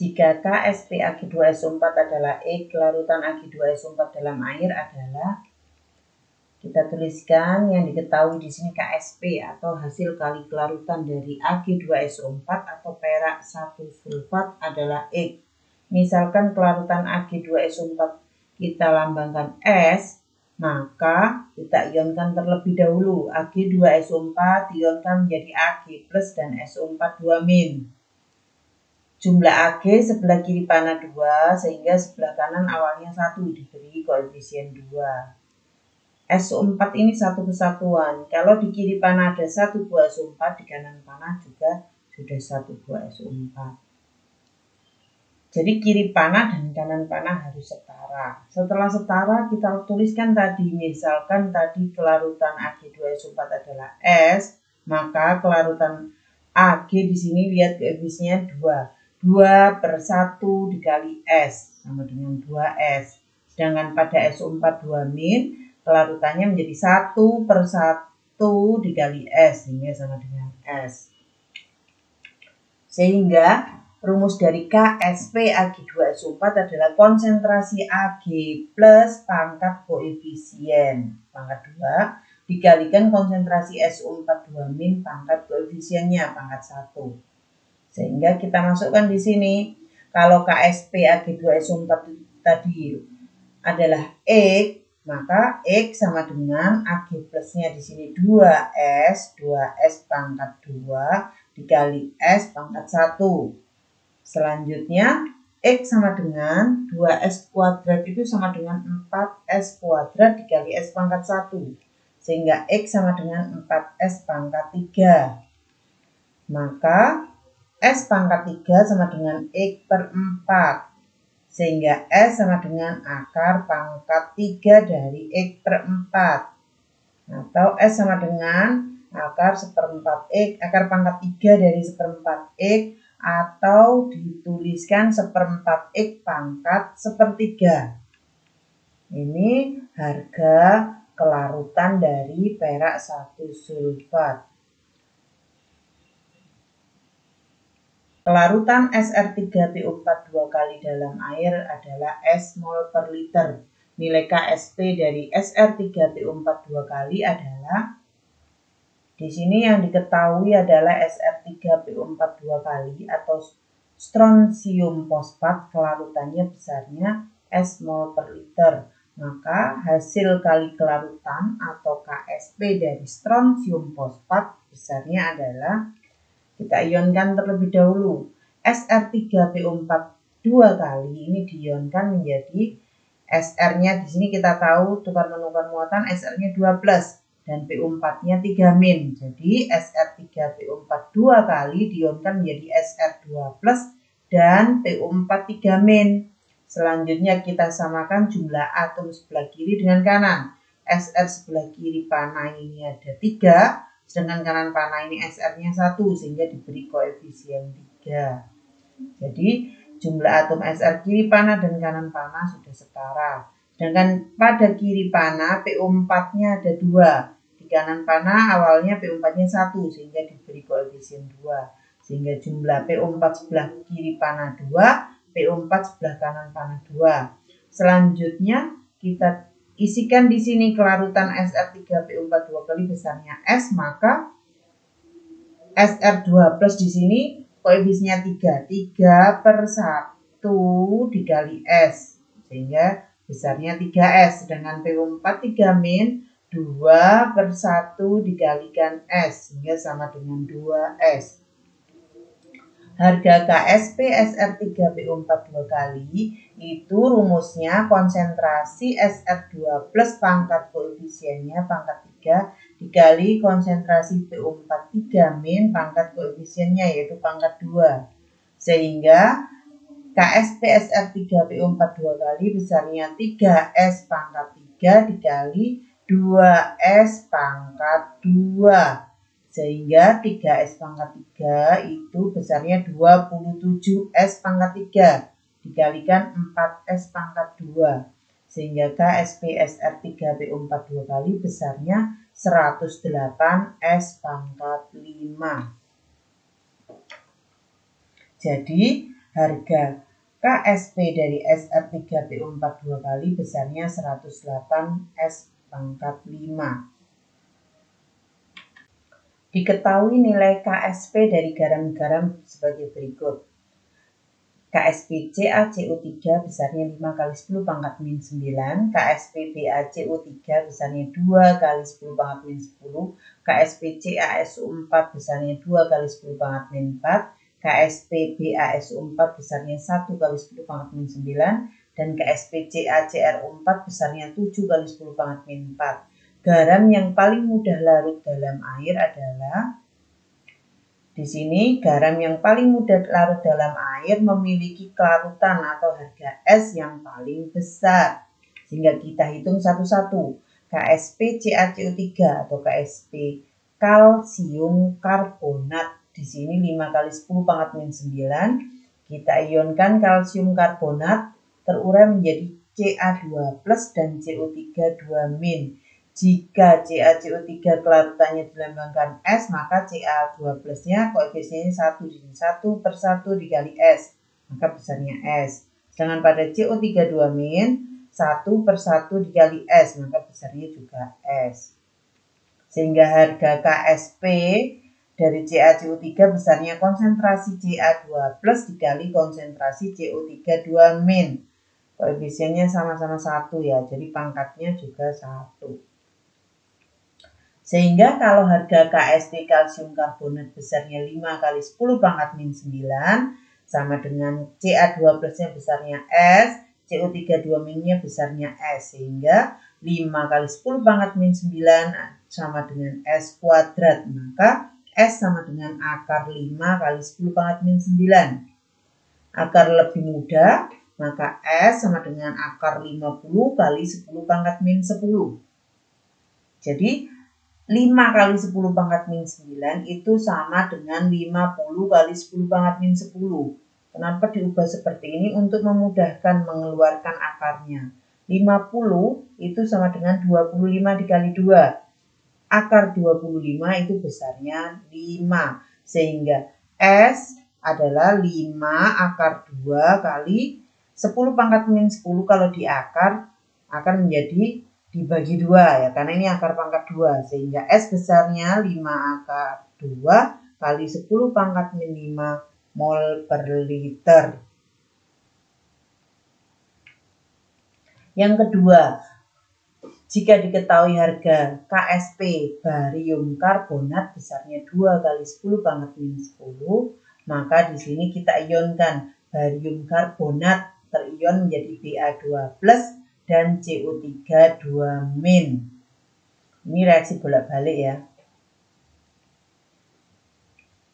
Jika KSP Ag2SO4 adalah E, kelarutan Ag2SO4 dalam air adalah, kita tuliskan yang diketahui di sini KSP atau hasil kali kelarutan dari Ag2SO4 atau perak 1 sulfat adalah E. Misalkan kelarutan Ag2SO4 kita lambangkan S, maka kita ionkan terlebih dahulu. Ag2SO4 ionkan menjadi Ag plus dan SO4 2-. Jumlah Ag sebelah kiri panah 2, sehingga sebelah kanan awalnya 1 diberi koefisien 2. SO4 ini satu kesatuan. Kalau di kiri panah ada 1 buah SO4, di kanan panah juga sudah 1 buah SO4. Jadi kiri panah dan kanan panah harus setara. Setelah setara kita tuliskan tadi, misalkan tadi kelarutan Ag2SO4 adalah S, maka kelarutan Ag di sini lihat koefisiennya 2. 2/1 dikali S sama dengan 2S. Sedangkan pada SO4 2- kelarutannya menjadi 1/1 dikali S, sehingga sama dengan S. Sehingga rumus dari KSP Ag2SO4 adalah konsentrasi Ag plus pangkat koefisien pangkat 2 dikalikan konsentrasi SO4 2- pangkat koefisiennya pangkat 1. Sehingga kita masukkan di sini, kalau KSP Ag2SO4 tadi adalah X, maka X sama dengan Ag plusnya di sini 2S pangkat 2 dikali S pangkat 1. Selanjutnya X sama dengan 2S kuadrat itu sama dengan 4S kuadrat dikali S pangkat 1. Sehingga X sama dengan 4S pangkat 3. Maka S pangkat 3 sama dengan X/4. Sehingga S sama dengan akar pangkat 3 dari X/4. Atau S sama dengan akar 1/4 X, akar pangkat 3 dari 1/4 X, atau dituliskan 1/4 X pangkat 1/3. Ini harga kelarutan dari perak 1 sulfat. Kelarutan Sr3PO4 2 kali dalam air adalah S mol per liter. Nilai KSP dari Sr3PO4 2 kali adalah, di sini yang diketahui adalah Sr3PO4 2 kali atau strontium fosfat, kelarutannya besarnya S mol per liter. Maka hasil kali kelarutan atau KSP dari strontium fosfat besarnya adalah, kita ionkan terlebih dahulu. Sr3PO4 2 kali ini diionkan menjadi Sr-nya di sini kita tahu tukar menukar muatan, Sr-nya 2+ dan PO4-nya 3-. Jadi Sr3PO4 2 kali dionkan menjadi Sr2+ dan PO4 3-. Selanjutnya kita samakan jumlah atom sebelah kiri dengan kanan. Sr sebelah kiri panah ini ada 3. Sedangkan kanan panah ini Sr-nya 1, sehingga diberi koefisien 3. Jadi jumlah atom Sr kiri panah dan kanan panah sudah setara. Sedangkan pada kiri panah PO4-nya ada 2. Di kanan panah awalnya PO4-nya 1, sehingga diberi koefisien 2. Sehingga jumlah PO4 sebelah kiri panah 2, PO4 sebelah kanan panah 2. Selanjutnya kita isikan di sini kelarutan Sr3PO4 2 kali besarnya S, maka Sr2+ di sini koefisiennya 3. 3/1 dikali S, sehingga besarnya 3S. Sedangkan PO4 3-, 2/1 dikalikan S, sehingga sama dengan 2S. Harga KSP Sr3PO4 2 kali itu rumusnya konsentrasi Sr2+ pangkat koefisiennya pangkat 3 dikali konsentrasi PO4 3- pangkat koefisiennya yaitu pangkat 2. Sehingga KSP Sr3PO4 2 kali besarnya 3S pangkat 3 dikali 2S pangkat 2. Sehingga 3S pangkat 3 itu besarnya 27S pangkat 3 dikalikan 4S pangkat 2. Sehingga KSP Sr3PO4 2 kali besarnya 108S pangkat 5. Jadi harga KSP dari SR3PO4 2 kali besarnya 108 S pangkat 5. Diketahui nilai KSP dari garam-garam sebagai berikut. KSP CaCO3 besarnya 5 kali 10 pangkat min 9, KSP BaCO3 besarnya 2 kali 10 pangkat min 10, KSP CaSO4 besarnya 2 kali 10 pangkat min 4, KSP BaSO4 besarnya 1 kali 10 pangkat min 9, dan KSP CaCrO4 besarnya 7 kali 10 pangkat min 4. Garam yang paling mudah larut dalam air adalah, di sini garam yang paling mudah larut dalam air memiliki kelarutan atau harga S yang paling besar. Sehingga kita hitung satu-satu. KSP CaCO3 atau KSP kalsium karbonat. Di sini 5 kali 10 pangkat min 9. Kita ionkan kalsium karbonat terurai menjadi Ca2+ dan CO3 2-. Jika CaCO3 kelarutannya dilambangkan S, maka Ca2+-nya koefisiennya 1 per 1 dikali S, maka besarnya S. Sedangkan pada CO3 2-, 1 per 1 dikali S, maka besarnya juga S. Sehingga harga KSP dari CaCO3 besarnya konsentrasi Ca2+ dikali konsentrasi CO3 2-. Koefisiennya sama-sama 1 ya, jadi pangkatnya juga 1. Sehingga kalau harga KSP kalsium karbonat besarnya 5 kali 10 pangkat min 9 sama dengan Ca2+-nya besarnya S, CO3 2-nya besarnya S. Sehingga 5 kali 10 pangkat min 9 sama dengan S kuadrat. Maka S sama dengan akar 5 kali 10 pangkat min 9. Akar lebih mudah, maka S sama dengan akar 50 kali 10 pangkat min 10. Jadi 5 kali 10 pangkat min 9 itu sama dengan 50 kali 10 pangkat min 10. Kenapa diubah seperti ini? Untuk memudahkan mengeluarkan akarnya. 50 itu sama dengan 25 dikali 2. Akar 25 itu besarnya 5. Sehingga S adalah 5 akar 2 kali 10 pangkat min 10 kalau di akar akan menjadi dibagi 2 ya, karena ini akar pangkat 2. Sehingga S besarnya 5 akar 2 kali 10 pangkat min 5 mol per liter. Yang kedua, jika diketahui harga KSP barium karbonat besarnya 2 kali 10 pangkat min 10, maka di sini kita ionkan barium karbonat terion menjadi Ba2+ dan CO3 2-. Ini reaksi bolak-balik ya.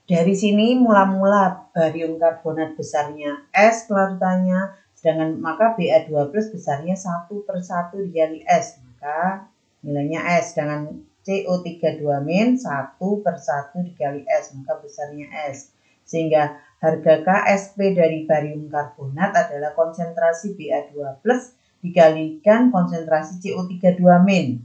Dari sini mula-mula barium karbonat besarnya S kelarutannya, sedangkan maka Ba2+ besarnya 1 per 1 dikali S, maka nilainya S. Sedangkan CO3 2-, 1 per 1 dikali S, maka besarnya S. Sehingga harga KSP dari barium karbonat adalah konsentrasi Ba2+ dikalikan konsentrasi CO3 2-.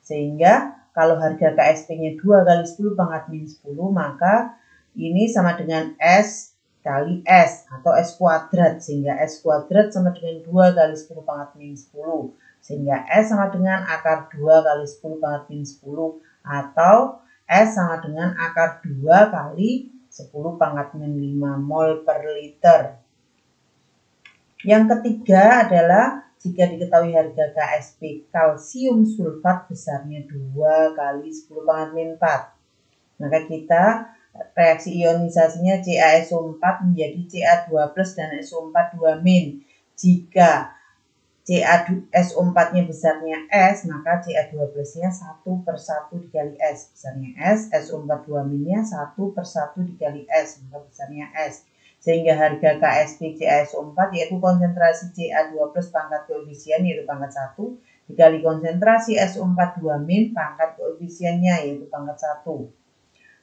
Sehingga kalau harga KSP-nya 2 kali 10 pangkat min 10, maka ini sama dengan S kali S atau S kuadrat. Sehingga S kuadrat sama dengan 2 kali 10 pangkat min 10. Sehingga S sama dengan akar 2 kali 10 pangkat min 10 atau S sama dengan akar 2 kali 10 pangkat min 5 mol per liter. Yang ketiga adalah jika diketahui harga KSP kalsium sulfat besarnya 2 kali 10 pangkat min 4. Maka kita reaksi ionisasinya CaSO4 menjadi Ca2+ dan SO4 2-. Jika CaSO4-nya besarnya S, maka Ca2+-nya 1 per 1 dikali S, besarnya S. SO4 2-nya 1 per 1 dikali S, maka besarnya S. Sehingga harga KSP CaSO4 yaitu konsentrasi Ca2+ pangkat koefisien yaitu pangkat 1 dikali konsentrasi SO4 2-, pangkat koefisiennya yaitu pangkat 1.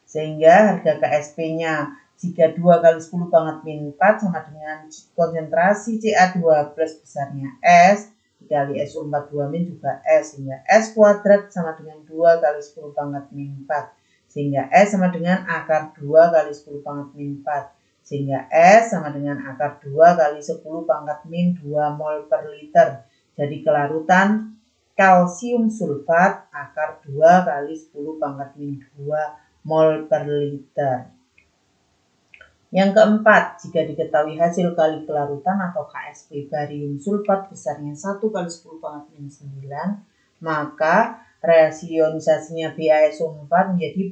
Sehingga harga KSP-nya jika 2 kali 10 pangkat min 4 sama dengan konsentrasi Ca2+ besarnya S dikali SO4 2- juga S, sehingga S kuadrat sama dengan 2 kali 10 pangkat min 4. Sehingga S sama dengan akar 2 kali 10 pangkat min 4. Sehingga S sama dengan akar 2 kali 10 pangkat min 2 mol per liter. Jadi kelarutan kalsium sulfat akar 2 kali 10 pangkat min 2 mol per liter. Yang keempat, jika diketahui hasil kali kelarutan atau KSP barium sulfat besarnya 1 kali 10 pangkat min 9, maka reaksi ionisasinya BaSO4 menjadi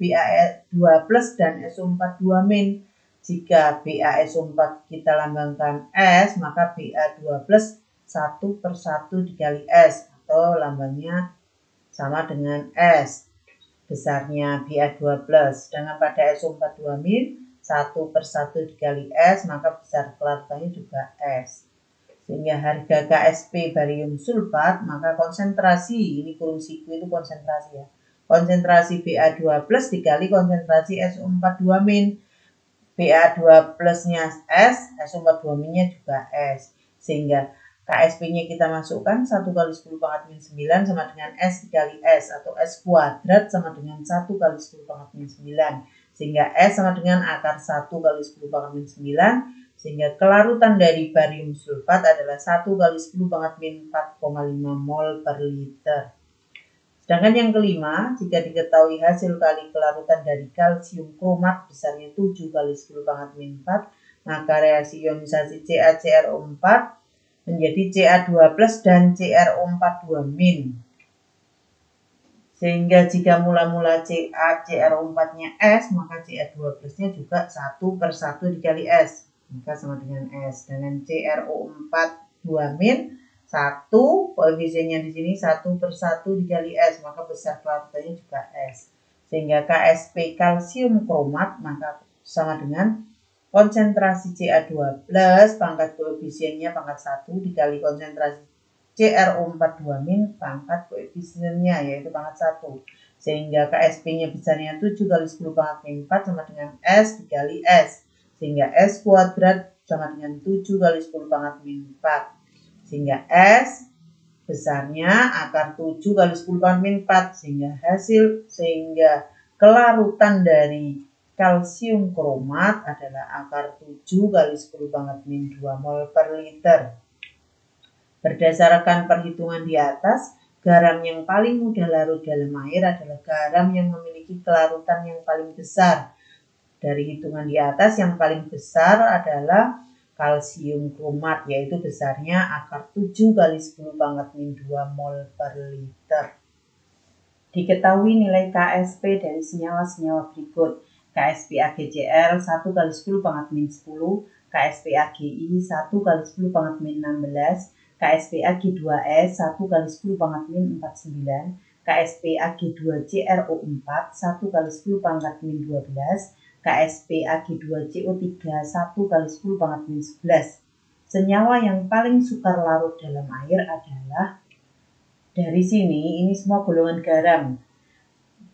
Ba2+ dan SO4 2-. Jika BaSO4 kita lambangkan S, maka Ba2+ 1 per 1 dikali S, atau lambangnya sama dengan S, besarnya Ba2+. Sedangkan pada SO4 2-, 1 per 1 dikali S, maka besar kelarutannya juga S. Sehingga harga KSP barium sulfat, maka konsentrasi, ini kurung siku itu konsentrasi ya, konsentrasi Ba2+ dikali konsentrasi SO4 2-. Ba2+ nya S, SO4 2- nya juga S. Sehingga KSP-nya kita masukkan 1 kali 10 pangkat min 9 sama dengan S dikali S, atau S kuadrat sama dengan 1 kali 10 pangkat min 9. Sehingga S sama dengan akar 1 kali 10 pangkat min 9, sehingga kelarutan dari barium sulfat adalah 1 kali 10 pangkat min 4,5 mol per liter. Sedangkan yang kelima, jika diketahui hasil kali kelarutan dari kalsium kromat besarnya 7 kali 10 pangkat min 4, maka reaksi ionisasi CaCrO4 menjadi Ca2+ dan CrO4 2-. Sehingga jika mula-mula CaCrO4-nya S, maka Ca2+-nya juga 1 per 1 dikali S, maka sama dengan S. Dengan CrO4 2-, 1, koefisiennya di sini 1 per 1 dikali S, maka besar kelarutannya juga S. Sehingga KSP kalsium kromat maka sama dengan konsentrasi Ca2+ pangkat koefisiennya pangkat 1 dikali konsentrasi CrO4 2- pangkat koefisiennya yaitu pangkat 1. Sehingga KSP-nya besarnya 7 kali 10 pangkat min 4 sama dengan S dikali S. Sehingga S kuadrat sama dengan 7 kali 10 pangkat min 4. Sehingga S besarnya akar 7 kali 10 pangkat min 4. Sehingga kelarutan dari kalsium kromat adalah akar 7 kali 10 pangkat min 2 mol per liter. Berdasarkan perhitungan di atas, garam yang paling mudah larut dalam air adalah garam yang memiliki kelarutan yang paling besar. Dari hitungan di atas, yang paling besar adalah kalsium kromat, yaitu besarnya akar 7 kali 10 pangkat min 2 mol per liter. Diketahui nilai KSP dari senyawa-senyawa berikut. KSP AgCl 1 kali 10 pangkat min 10, KSP AgI 1 kali 10 pangkat min 16, KSP Ag2S 1 kali 10 pangkat min 49, KSP Ag2CrO4 1 kali 10 pangkat min 12, KSP Ag2CO3 1 kali 10 pangkat min 11. Senyawa yang paling sukar larut dalam air adalah, dari sini ini semua golongan garam.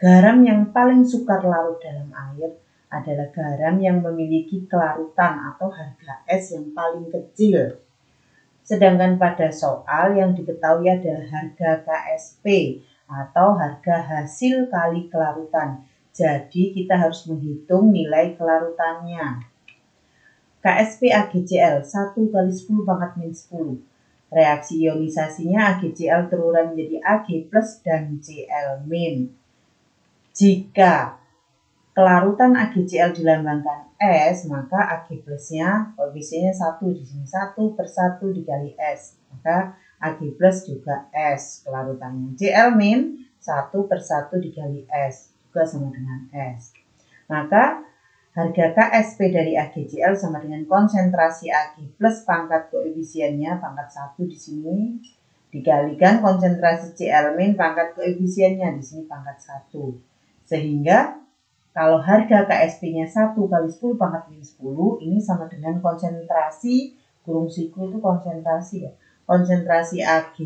Garam yang paling sukar larut dalam air adalah garam yang memiliki kelarutan atau harga S yang paling kecil. Sedangkan pada soal yang diketahui adalah harga KSP atau harga hasil kali kelarutan. Jadi kita harus menghitung nilai kelarutannya. KSP AgCl 1 kali 10 pangkat min 10. Reaksi ionisasinya AgCl terurai menjadi Ag+ dan Cl-. Jika kelarutan AgCl dilambangkan S, maka Ag+-nya koefisiennya 1 di sini, 1 per 1 dikali S, maka Ag+ juga S kelarutannya. Cl- 1 per 1 dikali S, juga sama dengan S. Maka harga KSP dari AgCl sama dengan konsentrasi Ag+ pangkat koefisiennya pangkat 1 di sini dikalikan konsentrasi Cl- pangkat koefisiennya di sini pangkat 1. Sehingga kalau harga KSP-nya 1 kali 10 pangkat min 10, ini sama dengan konsentrasi, kurung siku itu konsentrasi ya, konsentrasi Ag+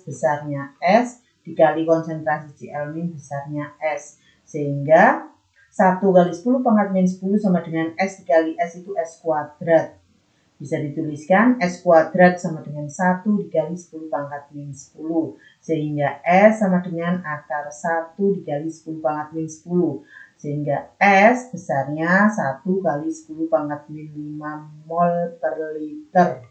besarnya S dikali konsentrasi Cl- besarnya S. Sehingga 1 kali 10 pangkat min 10 sama dengan S dikali S itu S kuadrat. Bisa dituliskan S kuadrat sama dengan 1 dikali 10 pangkat min 10. Sehingga S sama dengan akar 1 dikali 10 pangkat min 10. Sehingga S besarnya 1 kali 10 pangkat min 5 mol per liter.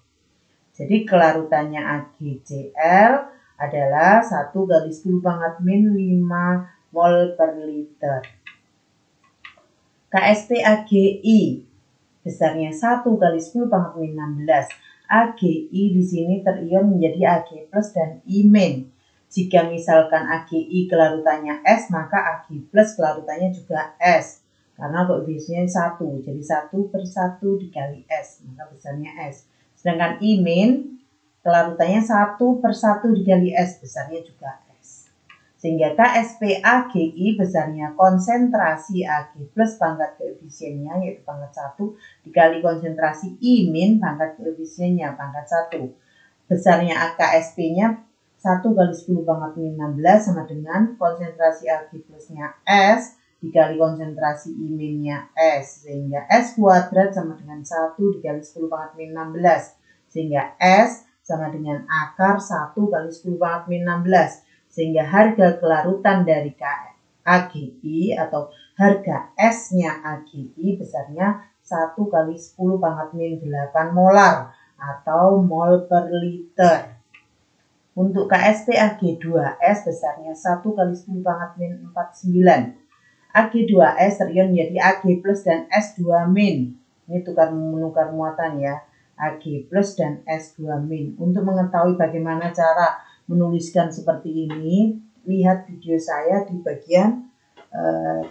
Jadi kelarutannya AgCl adalah 1 kali 10 pangkat min 5 mol per liter. KSP-AgI besarnya 1 kali 10 pangkat min 16. AgI di sini terion menjadi Ag plus dan I-. Jika misalkan AgI kelarutannya S, maka Ag plus kelarutannya juga S. Karena koefisiennya 1, jadi 1 per 1 dikali S, maka besarnya S. Sedangkan I- kelarutannya 1 per 1 dikali S, besarnya juga S. Sehingga KSP-AgI besarnya konsentrasi Ag plus pangkat koefisiennya, yaitu pangkat 1, dikali konsentrasi I- pangkat koefisiennya, pangkat 1. Besarnya KSP-nya 1 kali 10 pangkat min 16 sama dengan konsentrasi Ag plusnya S dikali konsentrasi I-nya S. Sehingga S kuadrat sama dengan 1 dikali 10 pangkat min 16. Sehingga S sama dengan akar 1 kali 10 pangkat min 16. Sehingga harga kelarutan dari AgI atau harga S-nya AgI besarnya 1 kali 10 pangkat min 8 molar atau mol per liter. Untuk KSP-Ag2S besarnya 1 kali 10 pangkat min 49. Ag2S terion menjadi Ag plus dan S2 min. Ini menukar muatan ya. Ag plus dan S2 min. Untuk mengetahui bagaimana cara menuliskan seperti ini, lihat video saya di bagian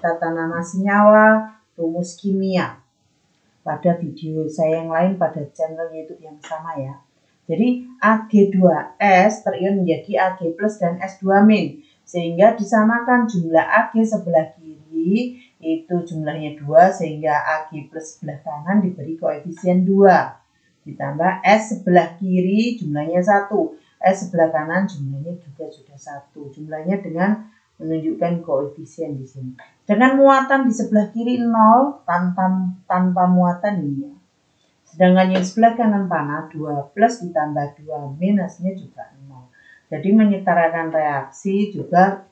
tata nama senyawa, rumus kimia. Pada video saya yang lain pada channel YouTube yang sama ya. Jadi Ag2S terion menjadi Ag plus dan S2 min. Sehingga disamakan jumlah Ag sebelah kiri itu jumlahnya 2. Sehingga Ag plus sebelah kanan diberi koefisien 2. Ditambah S sebelah kiri jumlahnya 1. S sebelah kanan jumlahnya juga sudah 1. Jumlahnya dengan menunjukkan koefisien di sini. Dengan muatan di sebelah kiri 0 tanpa muatan ini ya. Sedangkan yang sebelah kanan panah 2 plus ditambah 2 min hasilnya juga 0. Jadi menyetarakan reaksi juga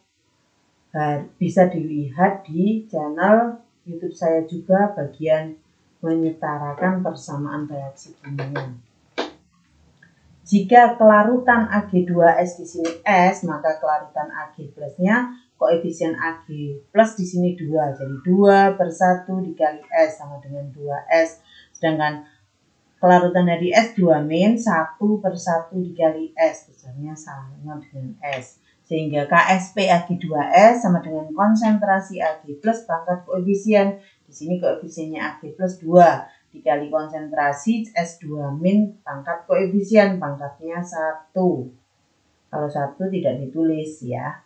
bisa dilihat di channel YouTube saya juga bagian menyetarakan persamaan reaksi kimia. Jika kelarutan Ag2S di sini S, maka kelarutan Ag plusnya koefisien Ag plus di sini 2. Jadi 2 per 1 dikali S sama dengan 2S. Sedangkan kelarutan dari S2 min 1 per 1 dikali S, besarnya sama dengan S. Sehingga KSP Ag2S sama dengan konsentrasi Ag plus pangkat koefisien. Di sini koefisiennya Ag plus 2 dikali konsentrasi S2 min pangkat koefisien, pangkatnya 1. Kalau 1 tidak ditulis ya.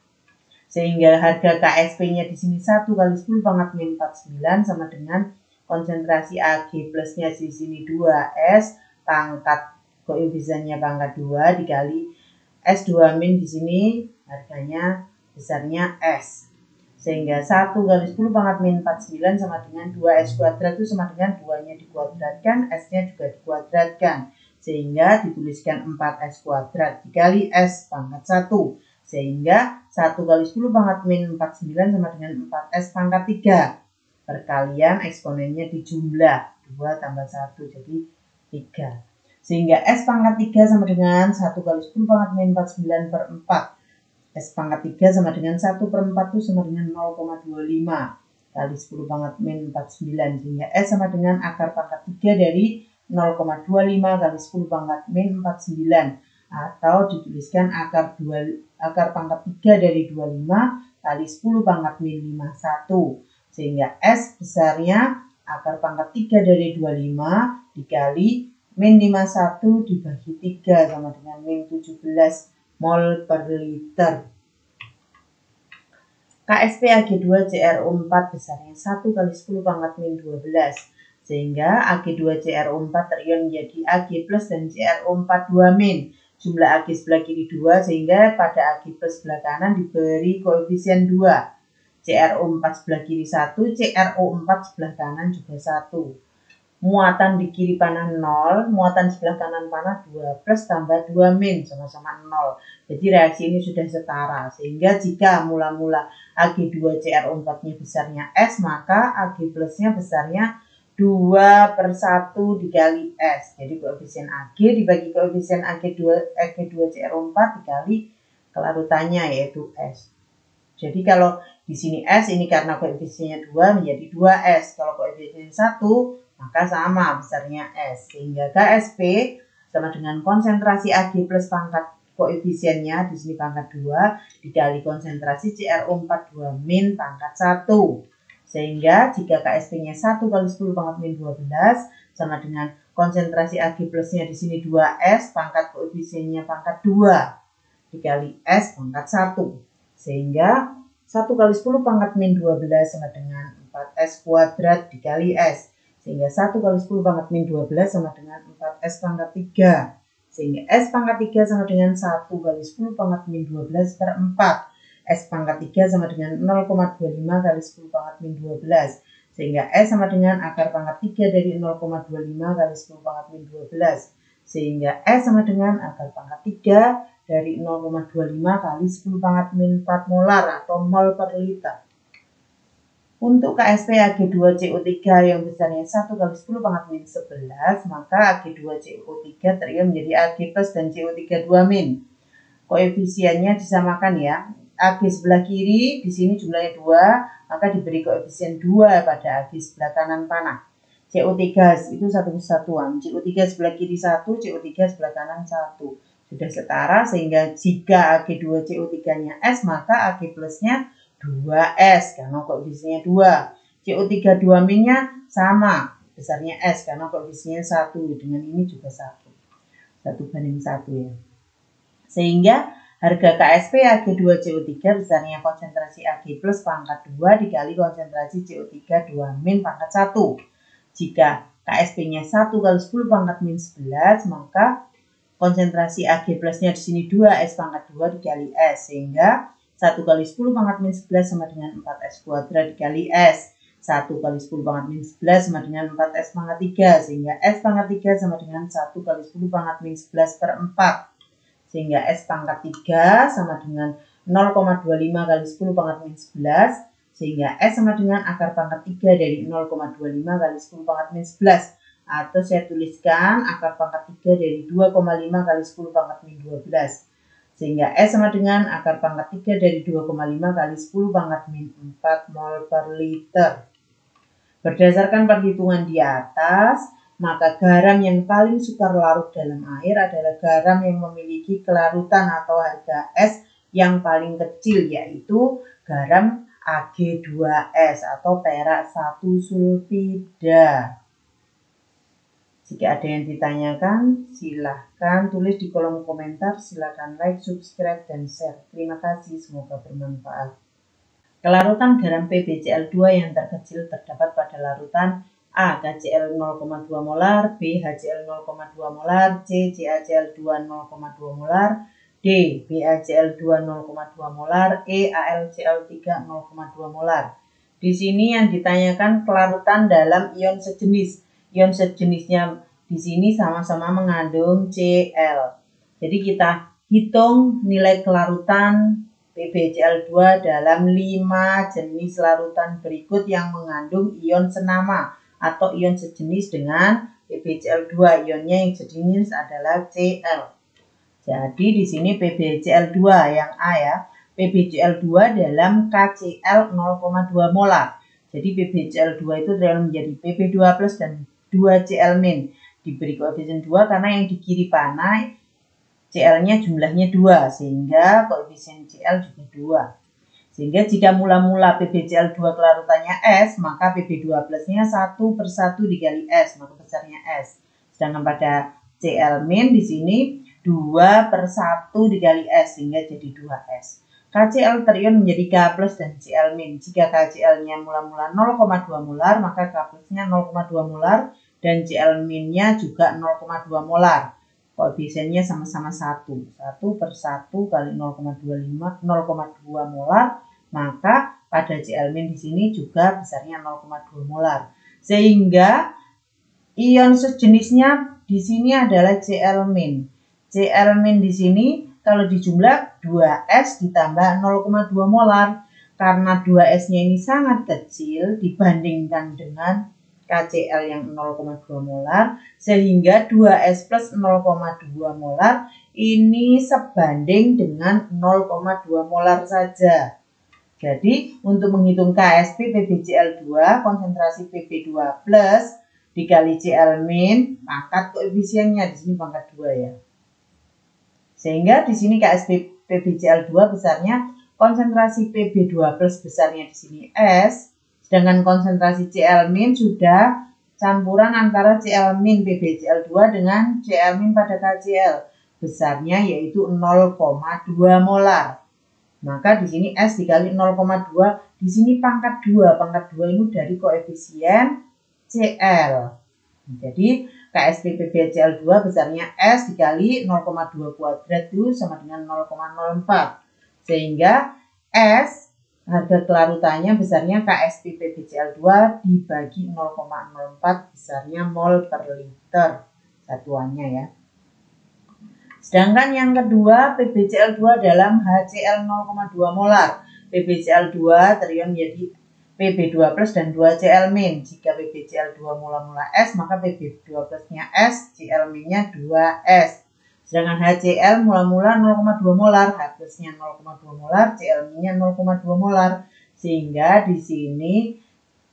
Sehingga harga KSP-nya di sini 1 kali 10 pangkat min 49 sama dengan konsentrasi Ag plusnya di sini 2S, pangkat koefisiennya pangkat 2 dikali S2 min di sini harganya besarnya S. Sehingga 1 kali 10 pangkat min 49 sama dengan 2S kuadrat itu sama dengan 2-nya dikuadratkan, S-nya juga dikuadratkan. Sehingga dituliskan 4S kuadrat dikali S pangkat 1. Sehingga 1 kali 10 pangkat min 49 sama dengan 4S pangkat 3. Perkalian eksponennya dijumlah 2 tambah 1 jadi 3. Sehingga S pangkat 3 sama dengan 1 kali 10 pangkat min 49 per 4. S pangkat 3 sama dengan 1 per 4 itu sama dengan 0,25 kali 10 pangkat min 49. Sehingga S sama dengan akar pangkat 3 dari 0,25 kali 10 pangkat min 49. Atau dituliskan akar pangkat 3 dari 25 kali 10 pangkat min 51. Sehingga S besarnya akar pangkat 3 dari 25 dikali min 51 dibagi 3 sama dengan min 17 mol per liter. KSP Ag2CrO4 besarnya 1 kali 10 pangkat min 12. Sehingga Ag2CrO4 terion menjadi Ag plus dan CrO4 2 min. Jumlah Ag sebelah kiri 2 sehingga pada Ag plus sebelah kanan diberi koefisien 2. CrO4 sebelah kiri 1, CrO4 sebelah kanan juga 1. muatan di kiri panah 0, muatan sebelah kanan panah 2 plus tambah 2 min sama-sama 0. Jadi reaksi ini sudah setara, sehingga jika mula-mula Ag2CrO4-nya besarnya S, maka Ag plusnya besarnya 2/1 dikali S. Jadi koefisien Ag dibagi koefisien Ag2CrO4 dikali kelarutannya, yaitu S. Jadi kalau di sini S ini karena koefisiennya 2 menjadi 2S. Kalau koefisiennya 1 maka sama besarnya S. Sehingga KSP sama dengan konsentrasi Ag plus pangkat koefisiennya di sini pangkat 2 dikali konsentrasi CrO4 2 min pangkat 1. Sehingga jika KSP-nya 1 kali 10 pangkat min 12 sama dengan konsentrasi Ag plusnya di sini 2S, pangkat koefisiennya pangkat 2 dikali S pangkat 1. Sehingga 1 kali 10 pangkat min 12 sama dengan 4S kuadrat dikali S. Sehingga 1 kali 10 pangkat min 12 sama dengan 4S pangkat 3. Sehingga S pangkat 3 sama dengan 1 kali 10 pangkat min 12 per 4. S pangkat 3 sama dengan 0,25 kali 10 pangkat min 12. Sehingga S sama dengan akar pangkat 3 dari 0,25 kali 10 pangkat min 12. Sehingga S sama dengan akar pangkat 3 dari 0,25 kali 10 pangkat min 4 molar atau mol per liter. Untuk KSP Ag2CO3 yang besarnya 1 kali 10 pangkat min 11, maka Ag2CO3 terion menjadi Ag plus dan CO3 2 min. Koefisiennya disamakan ya. Ag sebelah kiri di sini jumlahnya 2, maka diberi koefisien 2 pada Ag sebelah kanan panah. CO3 itu satu kesatuan. CO3 sebelah kiri 1, CO3 sebelah kanan 1. Sudah setara, sehingga jika Ag2CO3-nya S, maka Ag plusnya 2S karena koefisiennya 2. CO3 2 minnya sama besarnya S karena koefisiennya 1. Dengan ini juga 1. 1/1 ya. Sehingga harga KSP Ag2CO3 besarnya konsentrasi Ag plus pangkat 2 dikali konsentrasi CO3 2 min pangkat 1. Jika KSP-nya 1 kali 10 pangkat min 11, maka konsentrasi Ag plusnya di sini 2S pangkat 2 dikali S. Sehingga 1 kali 10 pangkat min 11 sama dengan 4S kuadrat dikali S. 1 kali 10 pangkat min 11 sama dengan 4S pangkat 3. Sehingga S pangkat 3 sama dengan 1 kali 10 pangkat min 11 per 4. Sehingga S pangkat 3 sama dengan 0,25 kali 10 pangkat min 11. Sehingga S sama dengan akar pangkat 3 dari 0,25 kali 10 pangkat min 11. Atau saya tuliskan akar pangkat 3 dari 2,5 kali 10 pangkat min 12. Sehingga S sama dengan akar pangkat 3 dari 2,5 kali 10 pangkat min 4 mol per liter. Berdasarkan perhitungan di atas, maka garam yang paling sukar larut dalam air adalah garam yang memiliki kelarutan atau harga S yang paling kecil, yaitu garam Ag2S atau perak 1 sulfida. Jika ada yang ditanyakan, silahkan tulis di kolom komentar. Silahkan like, subscribe, dan share. Terima kasih, semoga bermanfaat. Kelarutan garam PbCl2 yang terkecil terdapat pada larutan A. KCl 0,2 molar, B. HCl 0,2 molar, C. CaCl2 0,2 molar, D. BaCl2 0,2 molar, E. AlCl3 0,2 molar. Di sini yang ditanyakan kelarutan dalam ion sejenis. Ion sejenisnya di sini sama-sama mengandung Cl. Jadi kita hitung nilai kelarutan PbCl2 dalam 5 jenis larutan berikut yang mengandung ion senama atau ion sejenis dengan PbCl2. Ionnya yang sejenis adalah Cl. Jadi di sini PbCl2 yang A ya. PbCl2 dalam KCl 0,2 molar. Jadi PbCl2 itu terlihat menjadi Pb2 plus dan 2Cl min. Diberi koefisien 2 karena yang di kiri panah Cl-nya jumlahnya 2, sehingga koefisien Cl juga 2. Sehingga jika mula-mula PbCl2 kelarutannya S, maka Pb2 plusnya 1/1 dikali S, maka besarnya S. Sedangkan pada Cl min di sini 2/1 dikali S, sehingga jadi 2S. KCl terion menjadi K plus dan Cl min. Jika KCl-nya mula-mula 0,2 molar, maka K plusnya 0,2 molar dan Cl min-nya juga 0,2 molar. Koefisiennya sama-sama 1. 1/1 kali 0,25 0,2 molar, maka pada Cl min di sini juga besarnya 0,2 molar. Sehingga Ion sejenisnya di sini adalah Cl-. Cl- di sini kalau dijumlah 2S ditambah 0,2 molar. Karena 2S-nya ini sangat kecil dibandingkan dengan KCl yang 0,2 molar, sehingga 2S plus 0,2 molar ini sebanding dengan 0,2 molar saja. Jadi untuk menghitung KSP PbCl2, konsentrasi Pb2 plus dikali Cl-, pangkat koefisiennya di sini pangkat 2 ya. Sehingga di sini KSP PbCl2 besarnya, konsentrasi Pb2 plus besarnya di sini S, sedangkan konsentrasi Cl- sudah campuran antara Cl- PbCl2 dengan Cl- pada KCl. Besarnya yaitu 0,2 molar. Maka di sini S dikali 0,2, di sini pangkat 2. Pangkat 2 ini dari koefisien Cl. Jadi KSP PbCl2 besarnya S dikali 0,2 kuadrat itu sama dengan 0,04. Sehingga S, harga kelarutannya besarnya KSP PbCl2 dibagi 0,04 besarnya mol per liter satuannya ya. Sedangkan yang kedua, PbCl2 dalam HCl 0,2 molar. PbCl2 terion menjadi Pb2 plus dan 2 Cl-. Jika PbCl2 mula-mula S, maka Pb2 plusnya S, Cl-nya 2S. Sedangkan HCl mula-mula 0,2 molar, H plusnya 0,2 molar, Cl-nya 0,2 molar. Sehingga di sini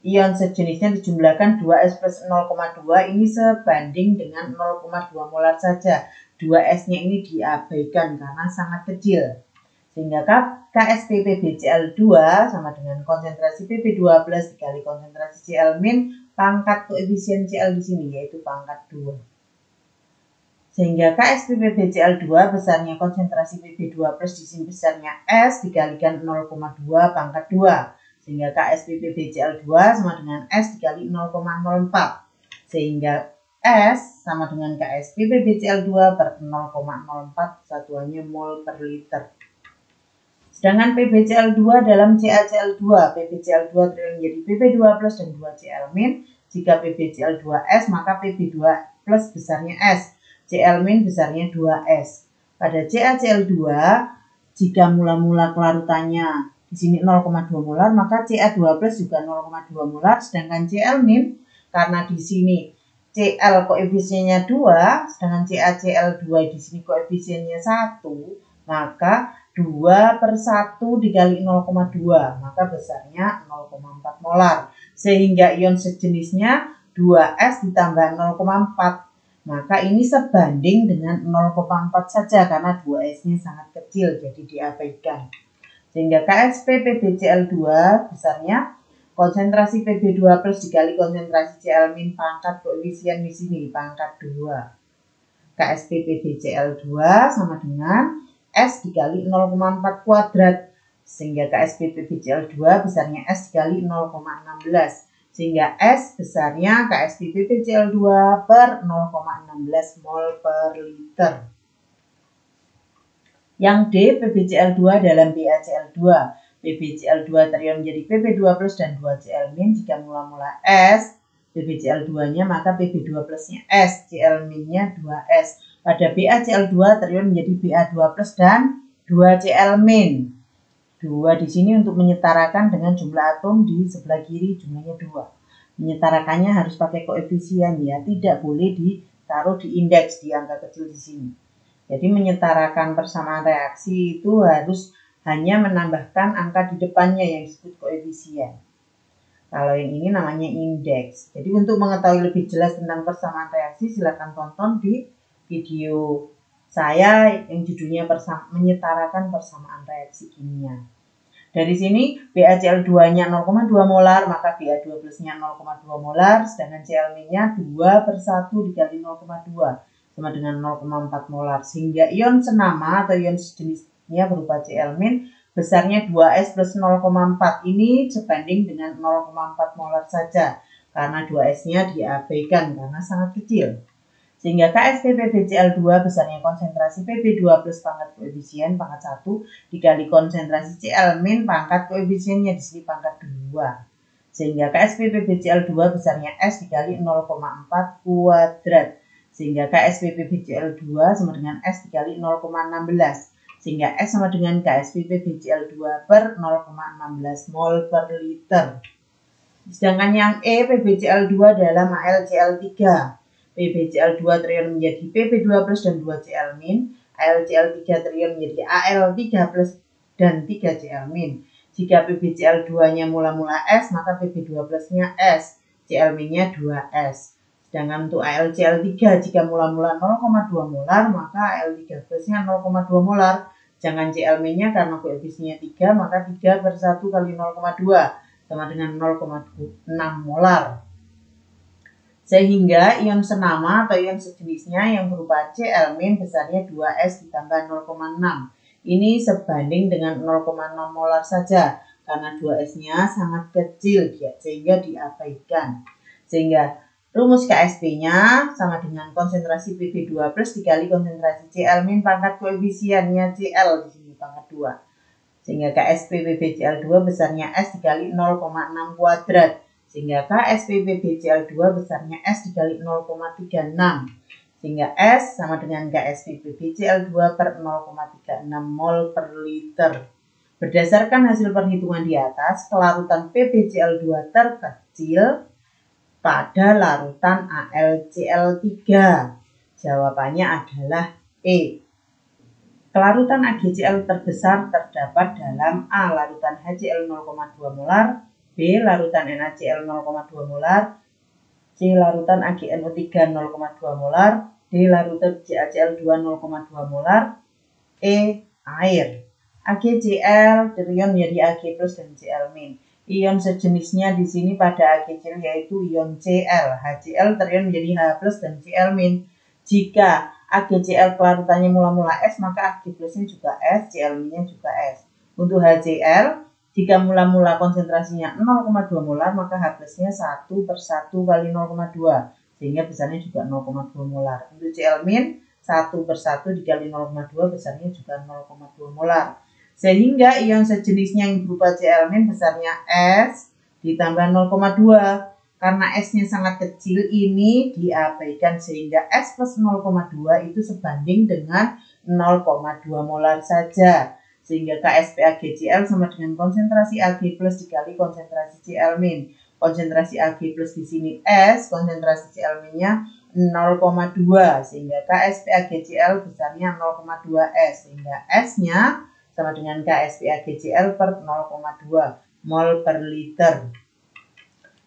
ion sejenisnya dijumlahkan 2S plus 0,2 ini sebanding dengan 0,2 molar saja. 2S-nya ini diabaikan karena sangat kecil. Sehingga KSP PbCl2 sama dengan konsentrasi Pb2 plus dikali konsentrasi Cl-, pangkat koefisien Cl di sini yaitu pangkat 2. Sehingga KSP PbCl2 besarnya konsentrasi Pb2 plus di sini besarnya S dikalikan 0,2 pangkat 2. Sehingga KSP PbCl2 sama dengan S dikali 0,04. Sehingga S sama dengan KSP PbCl2 per 0,04 satuannya mol per liter. Sedangkan PbCl2 dalam CaCl2, PbCl2 menjadi Pb2 plus dan 2 Cl-. Jika PbCl2S maka Pb2 plus besarnya S, Cl- besarnya 2S. Pada CaCl2 jika mula-mula kelarutannya di sini 0,2 molar maka Ca2 plus juga 0,2 molar, sedangkan Cl- karena di sini Cl koefisiennya 2, sedangkan CaCl2 di sini koefisiennya 1, maka 2 per 1 dikali 0,2, maka besarnya 0,4 molar. Sehingga ion sejenisnya 2S ditambah 0,4, maka ini sebanding dengan 0,4 saja karena 2S-nya sangat kecil, jadi diabaikan. Sehingga KSP PbCl2 besarnya konsentrasi Pb2 plus dikali konsentrasi Cl- pangkat koefisien di sini pangkat 2. KSP PbCl2 sama dengan S dikali 0,4 kuadrat. Sehingga KSP PbCl2 besarnya S dikali 0,16. Sehingga S besarnya KSP PbCl2 per 0,16 mol per liter. Yang D, PbCl2 dalam BaCl2. PbCl2 terion menjadi Pb2 plus dan 2 Cl-. Jika mula-mula S, PbCl2-nya maka Pb2 plusnya S, Cl-nya 2S. Pada BaCl2 terion menjadi Ba2 plus dan 2 Cl-. 2 di sini untuk menyetarakan dengan jumlah atom di sebelah kiri jumlahnya 2. Menyetarakannya harus pakai koefisien ya, tidak boleh ditaruh di indeks di angka kecil di sini. Jadi menyetarakan persamaan reaksi itu harus hanya menambahkan angka di depannya yang disebut koefisien. Kalau yang ini namanya indeks. Jadi untuk mengetahui lebih jelas tentang persamaan reaksi, silakan tonton di video saya yang judulnya menyetarakan persamaan reaksi kimia. Dari sini BaCl2-nya 0,2 molar, maka Ba2 plusnya 0,2 molar, sedangkan Cl-nya 2 per 1 dikali 0,2 sama dengan 0,4 molar. Sehingga ion senama atau ion sejenisnya berupa Cl- besarnya 2S plus 0,4 ini sebanding dengan 0,4 molar saja karena 2S-nya diabaikan karena sangat kecil. Sehingga KSP PbCl2 besarnya konsentrasi Pb2 plus pangkat koefisien pangkat 1 dikali konsentrasi Cl- pangkat koefisiennya di sini pangkat 2. Sehingga KSPP BCl2 besarnya S dikali 0,4 kuadrat. Sehingga KSPP BCl2 sama dengan S dikali 0,16. Sehingga S sama dengan KSPP BCl2 per 0,16 mol per liter. Sedangkan yang E, PbCl2 dalam AlCl3. PbCl2 terion menjadi Pb2 plus dan 2Cl min. AlCl3 terion menjadi Al3 plus dan 3Cl min. Jika PbCl2-nya mula-mula S, maka Pb2 plusnya S, Cl minnya 2S. Sedangkan untuk AlCl3 jika mula-mula 0,2 molar, maka Al3 plusnya 0,2 molar. Jangan Cl minnya karena koefisiennya 3, maka 3 per 1 kali 0,2 sama dengan 0,6 molar. Sehingga ion senama atau ion sejenisnya yang berupa Cl min besarnya 2S ditambah 0,6. Ini sebanding dengan 0,6 molar saja karena 2S-nya sangat kecil sehingga diabaikan. Sehingga rumus KSP-nya sama dengan konsentrasi Pb2 plus dikali konsentrasi Cl min pangkat koefisiennya Cl di sini pangkat 2. Sehingga KSPP BCl2 besarnya S dikali 0,6 kuadrat. Sehingga KSPP BCl2 besarnya S dikali 0,36. Sehingga S sama dengan KSPP BCl2 per 0,36 mol per liter. Berdasarkan hasil perhitungan di atas, kelarutan PbCl2 terkecil pada larutan AlCl3. Jawabannya adalah E. Kelarutan AgCl terbesar terdapat dalam A. Larutan HCl 0,2 molar, B. Larutan NaCl 0,2 molar, C. Larutan AgNO3 0,2 molar, D. Larutan CaCl2 0,2 molar, E. Air. AgCl terion menjadi Ag plus dan Cl min. Ion sejenisnya di sini pada AgCl yaitu ion Cl. HCl terion menjadi H plus dan Cl min. Jika AgCl kelarutannya mula-mula S, maka Ag plusnya juga S, Cl minnya juga S. Untuk HCl, jika mula-mula konsentrasinya 0,2 molar, maka H plusnya 1 per 1 kali 0,2, sehingga besarnya juga 0,2 molar. Untuk Cl min, 1 per 1 dikali 0,2 besarnya juga 0,2 molar. Sehingga ion sejenisnya yang berupa Cl min besarnya S ditambah 0,2. Karena S-nya sangat kecil, ini diabaikan sehingga S plus 0,2 itu sebanding dengan 0,2 molar saja. Sehingga KSP AgCl sama dengan konsentrasi Ag plus dikali konsentrasi Cl min. Konsentrasi Ag plus di sini S, konsentrasi Cl minnya 0,2. Sehingga KSP AgCl besarnya 0,2 S. Sehingga S-nya sama dengan KSP AgCl per 0,2 mol per liter.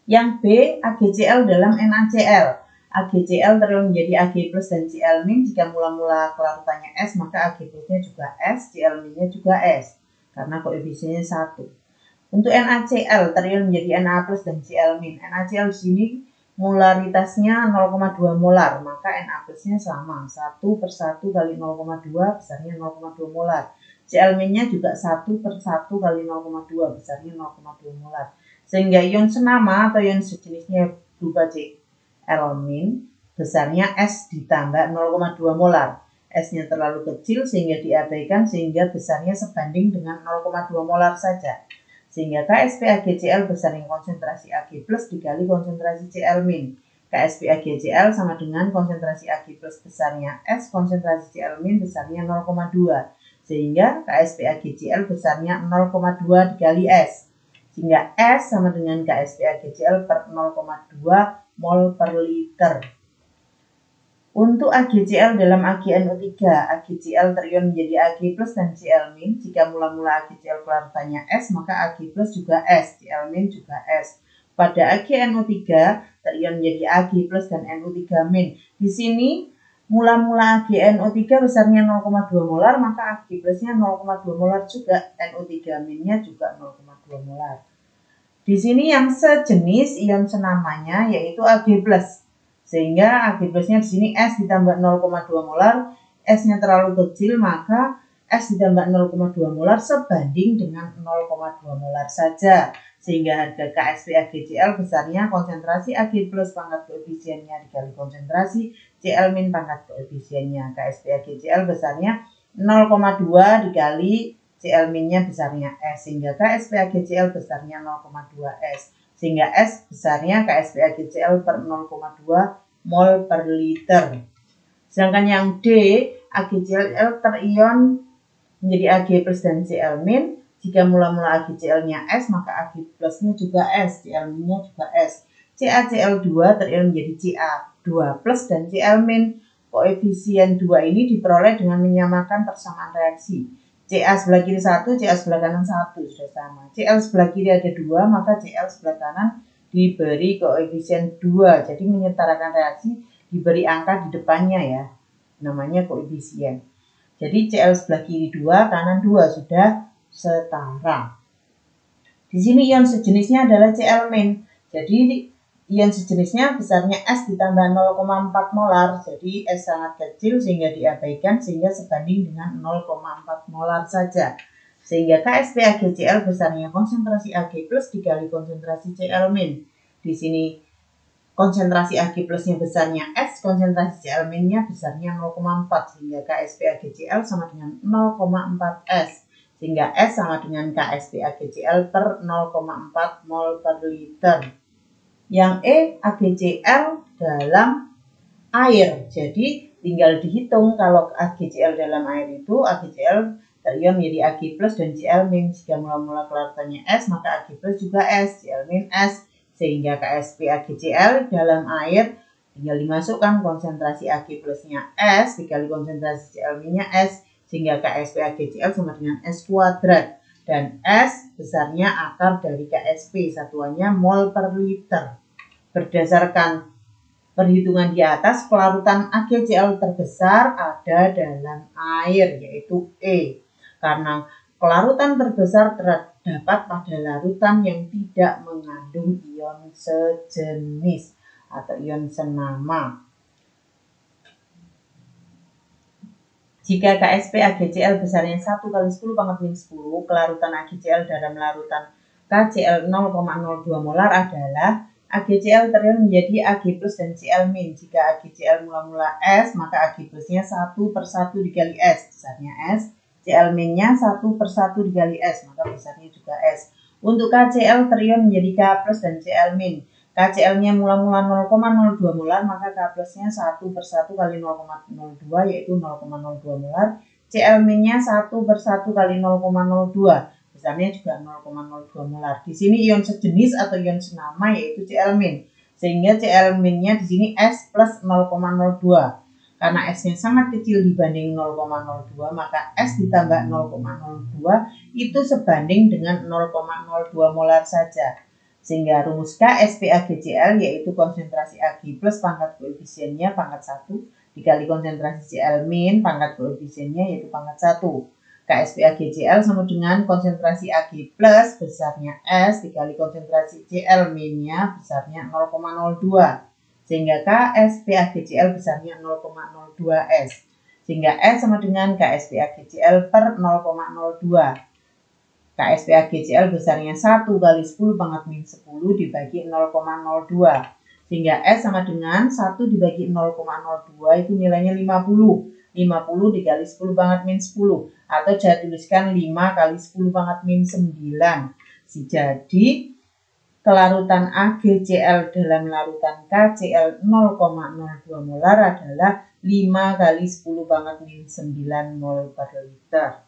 Yang B, AgCl dalam NaCl. AgCl terion menjadi Ag plus dan Cl min. Jika mula-mula kelarutannya S, maka Ag plusnya juga S, Cl minnya juga S. Karena koefisiennya 1. Untuk NaCl terion menjadi Na plus dan Cl min. NaCl di sini molaritasnya 0,2 molar, maka Na plusnya sama. 1 per 1 kali 0,2 besarnya 0,2 molar. Cl minnya juga 1 per 1 kali 0,2 besarnya 0,2 molar. Sehingga ion senama atau ion sejenisnya berupa Cl min besarnya S ditambah 0,2 molar. S-nya terlalu kecil sehingga diabaikan sehingga besarnya sebanding dengan 0,2 molar saja. Sehingga KSP AgCl besarnya konsentrasi Ag plus dikali konsentrasi Cl min. KSP AgCl sama dengan konsentrasi Ag plus besarnya S, konsentrasi Cl min besarnya 0,2. Sehingga KSP AgCl besarnya 0,2 dikali S. Sehingga S sama dengan KSP AgCl per 0,2 mol per liter. Untuk AgCl dalam AgNO3, AgCl terion menjadi Ag plus dan Cl min. Jika mula-mula AgCl kelarutannya S, maka Ag plus juga S, Cl min juga S. Pada AgNO3 terion menjadi Ag plus dan NO3 min. Di sini mula-mula AgNO3 besarnya 0,2 molar, maka Ag plusnya 0,2 molar juga, NO3 minnya juga 0,2 molar. Di sini yang sejenis ion senamanya yaitu Ag plus. Sehingga Ag plusnya di sini S ditambah 0,2 molar, S-nya terlalu kecil maka S ditambah 0,2 molar sebanding dengan 0,2 molar saja. Sehingga harga KSP AgCl besarnya konsentrasi Ag plus pangkat koefisiennya dikali konsentrasi Cl min pangkat koefisiennya. KSP AgCl besarnya 0,2 dikali Cl minnya besarnya S. Sehingga KSP AgCl besarnya 0,2 S. sehingga S besarnya KSP-AgCl per 0,2 mol per liter. Sedangkan yang D, AgCl terion menjadi Ag plus dan Cl min. Jika mula-mula AgCl-nya S, maka Ag plusnya juga S, Cl minnya juga S. CaCl2 terion menjadi Ca2 plus dan Cl min. Koefisien 2 ini diperoleh dengan menyamakan persamaan reaksi. Ca sebelah kiri 1, Ca sebelah kanan 1, sudah sama. Cl sebelah kiri ada 2, maka Cl sebelah kanan diberi koefisien 2. Jadi menyetarakan reaksi diberi angka di depannya ya, namanya koefisien. Jadi Cl sebelah kiri 2, kanan 2, sudah setara. Di sini ion sejenisnya adalah Cl min. Jadi ion sejenisnya besarnya S ditambah 0,4 molar. Jadi S sangat kecil sehingga diabaikan, sehingga sebanding dengan 0,4 molar saja. Sehingga KSP-AgCl besarnya konsentrasi Ag plus dikali konsentrasi Cl min. Di sini konsentrasi Ag plusnya besarnya S, konsentrasi Cl minnya besarnya 0,4, sehingga KSP-AgCl sama dengan 0,4 S. Sehingga S sama dengan KSP-AgCl per 0,4 mol per liter. Yang E, AgCl dalam air. Jadi tinggal dihitung kalau AgCl dalam air itu AgCl terion menjadi Ag plus dan Cl min. Jika mula-mula kelarutannya S, maka Ag plus juga S, Cl min S. Sehingga KSP-AgCl dalam air tinggal dimasukkan konsentrasi Ag plusnya S dikali konsentrasi Cl minnya S, sehingga KSP-AgCl sama dengan S kuadrat. Dan S besarnya akar dari KSP, satuannya mol per liter. Berdasarkan perhitungan di atas, pelarutan AgCl terbesar ada dalam air, yaitu E. Karena pelarutan terbesar terdapat pada larutan yang tidak mengandung ion sejenis atau ion senama. Jika KSP-AgCl besarnya 1 kali 10 pangkat min 10, kelarutan AgCl dalam larutan KCl 0,02 molar adalah AgCl terion menjadi Ag plus dan Cl min. Jika AgCl mula-mula S, maka Ag plusnya 1 per 1 dikali S, besarnya S. Cl minnya 1 per 1 dikali S, maka besarnya juga S. Untuk KCl terion menjadi K plus dan Cl min. KCl-nya mula-mula 0,02 molar, maka K plusnya 1 per 1 kali 0,02, yaitu 0,02 molar. Cl minnya 1 per 1 kali 0,02, besarnya juga 0,02 molar. Di sini ion sejenis atau ion senama yaitu Cl min. Sehingga Cl minnya di sini S plus 0,02. Karena S-nya sangat kecil dibanding 0,02, maka S ditambah 0,02 itu sebanding dengan 0,02 molar saja. Sehingga rumus KSP-AgCl yaitu konsentrasi Ag plus pangkat koefisiennya pangkat 1 dikali konsentrasi Cl min pangkat koefisiennya yaitu pangkat 1. KSP-AgCl sama dengan konsentrasi Ag plus besarnya S dikali konsentrasi Cl minnya besarnya 0,02. Sehingga KSP-AgCl besarnya 0,02 S. Sehingga S sama dengan KSP-AgCl per 0,02. KSP-AgCl besarnya 1 kali 10 pangkat min 10 dibagi 0,02. Sehingga S sama dengan 1 dibagi 0,02 itu nilainya 50. 50 dikali 10 pangkat min 10. Atau saya tuliskan 5 kali 10 pangkat min 9. Jadi kelarutan AgCl dalam larutan KCl 0,02 molar adalah 5 kali 10 pangkat min 9 mol per liter.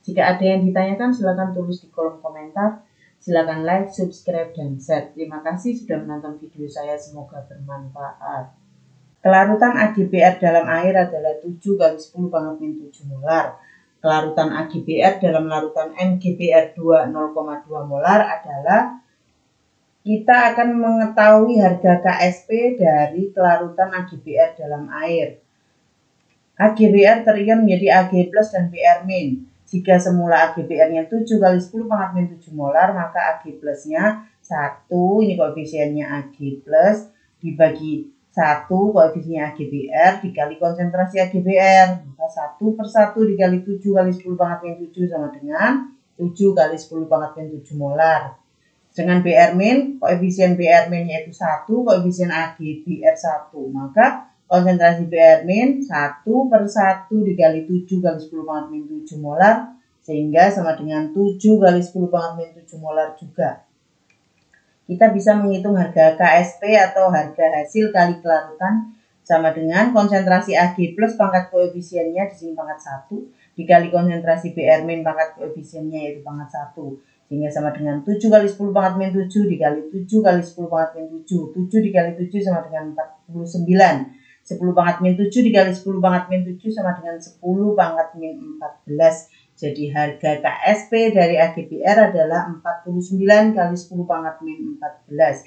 Jika ada yang ditanyakan silakan tulis di kolom komentar. Silakan like, subscribe, dan share. Terima kasih sudah menonton video saya, semoga bermanfaat. Kelarutan AgBr dalam air adalah 7 kali 10 pangkat min 7 molar. Kelarutan AgBr dalam larutan NGBr2 0,2 molar adalah kita akan mengetahui harga KSP dari kelarutan AgBr dalam air. AgBr terion menjadi Ag plus dan Br min. Jika semula AgBr-nya 7 kali 10 pangkat min 7 molar, maka Ag plusnya 1, ini koefisiennya Ag plus, dibagi 1 koefisiennya AgBr, dikali konsentrasi AgBr. Maka 1 per 1 dikali 7 kali 10 pangkat min 7 sama dengan 7 kali 10 pangkat min 7 molar. Dengan Br min, koefisien Br min yaitu 1, koefisien AgBr 1. Maka konsentrasi Br min 1 per 1 dikali 7 kali 10 pangkat min 7 molar, sehingga sama dengan 7 kali 10 pangkat min 7 molar juga. Kita bisa menghitung harga KSP atau harga hasil kali kelarutan sama dengan konsentrasi Ag plus pangkat koefisiennya di sini pangkat 1 dikali konsentrasi Br min pangkat koefisiennya yaitu pangkat 1. Sehingga sama dengan 7 kali 10 pangkat min 7 dikali 7 kali 10 pangkat min 7. 7 dikali 7 sama dengan 49. 10 pangkat min 7 dikali 10 pangkat min 7 sama dengan 10 pangkat min 14. Jadi harga KSP dari AGBR adalah 49 kali 10 pangkat min 14.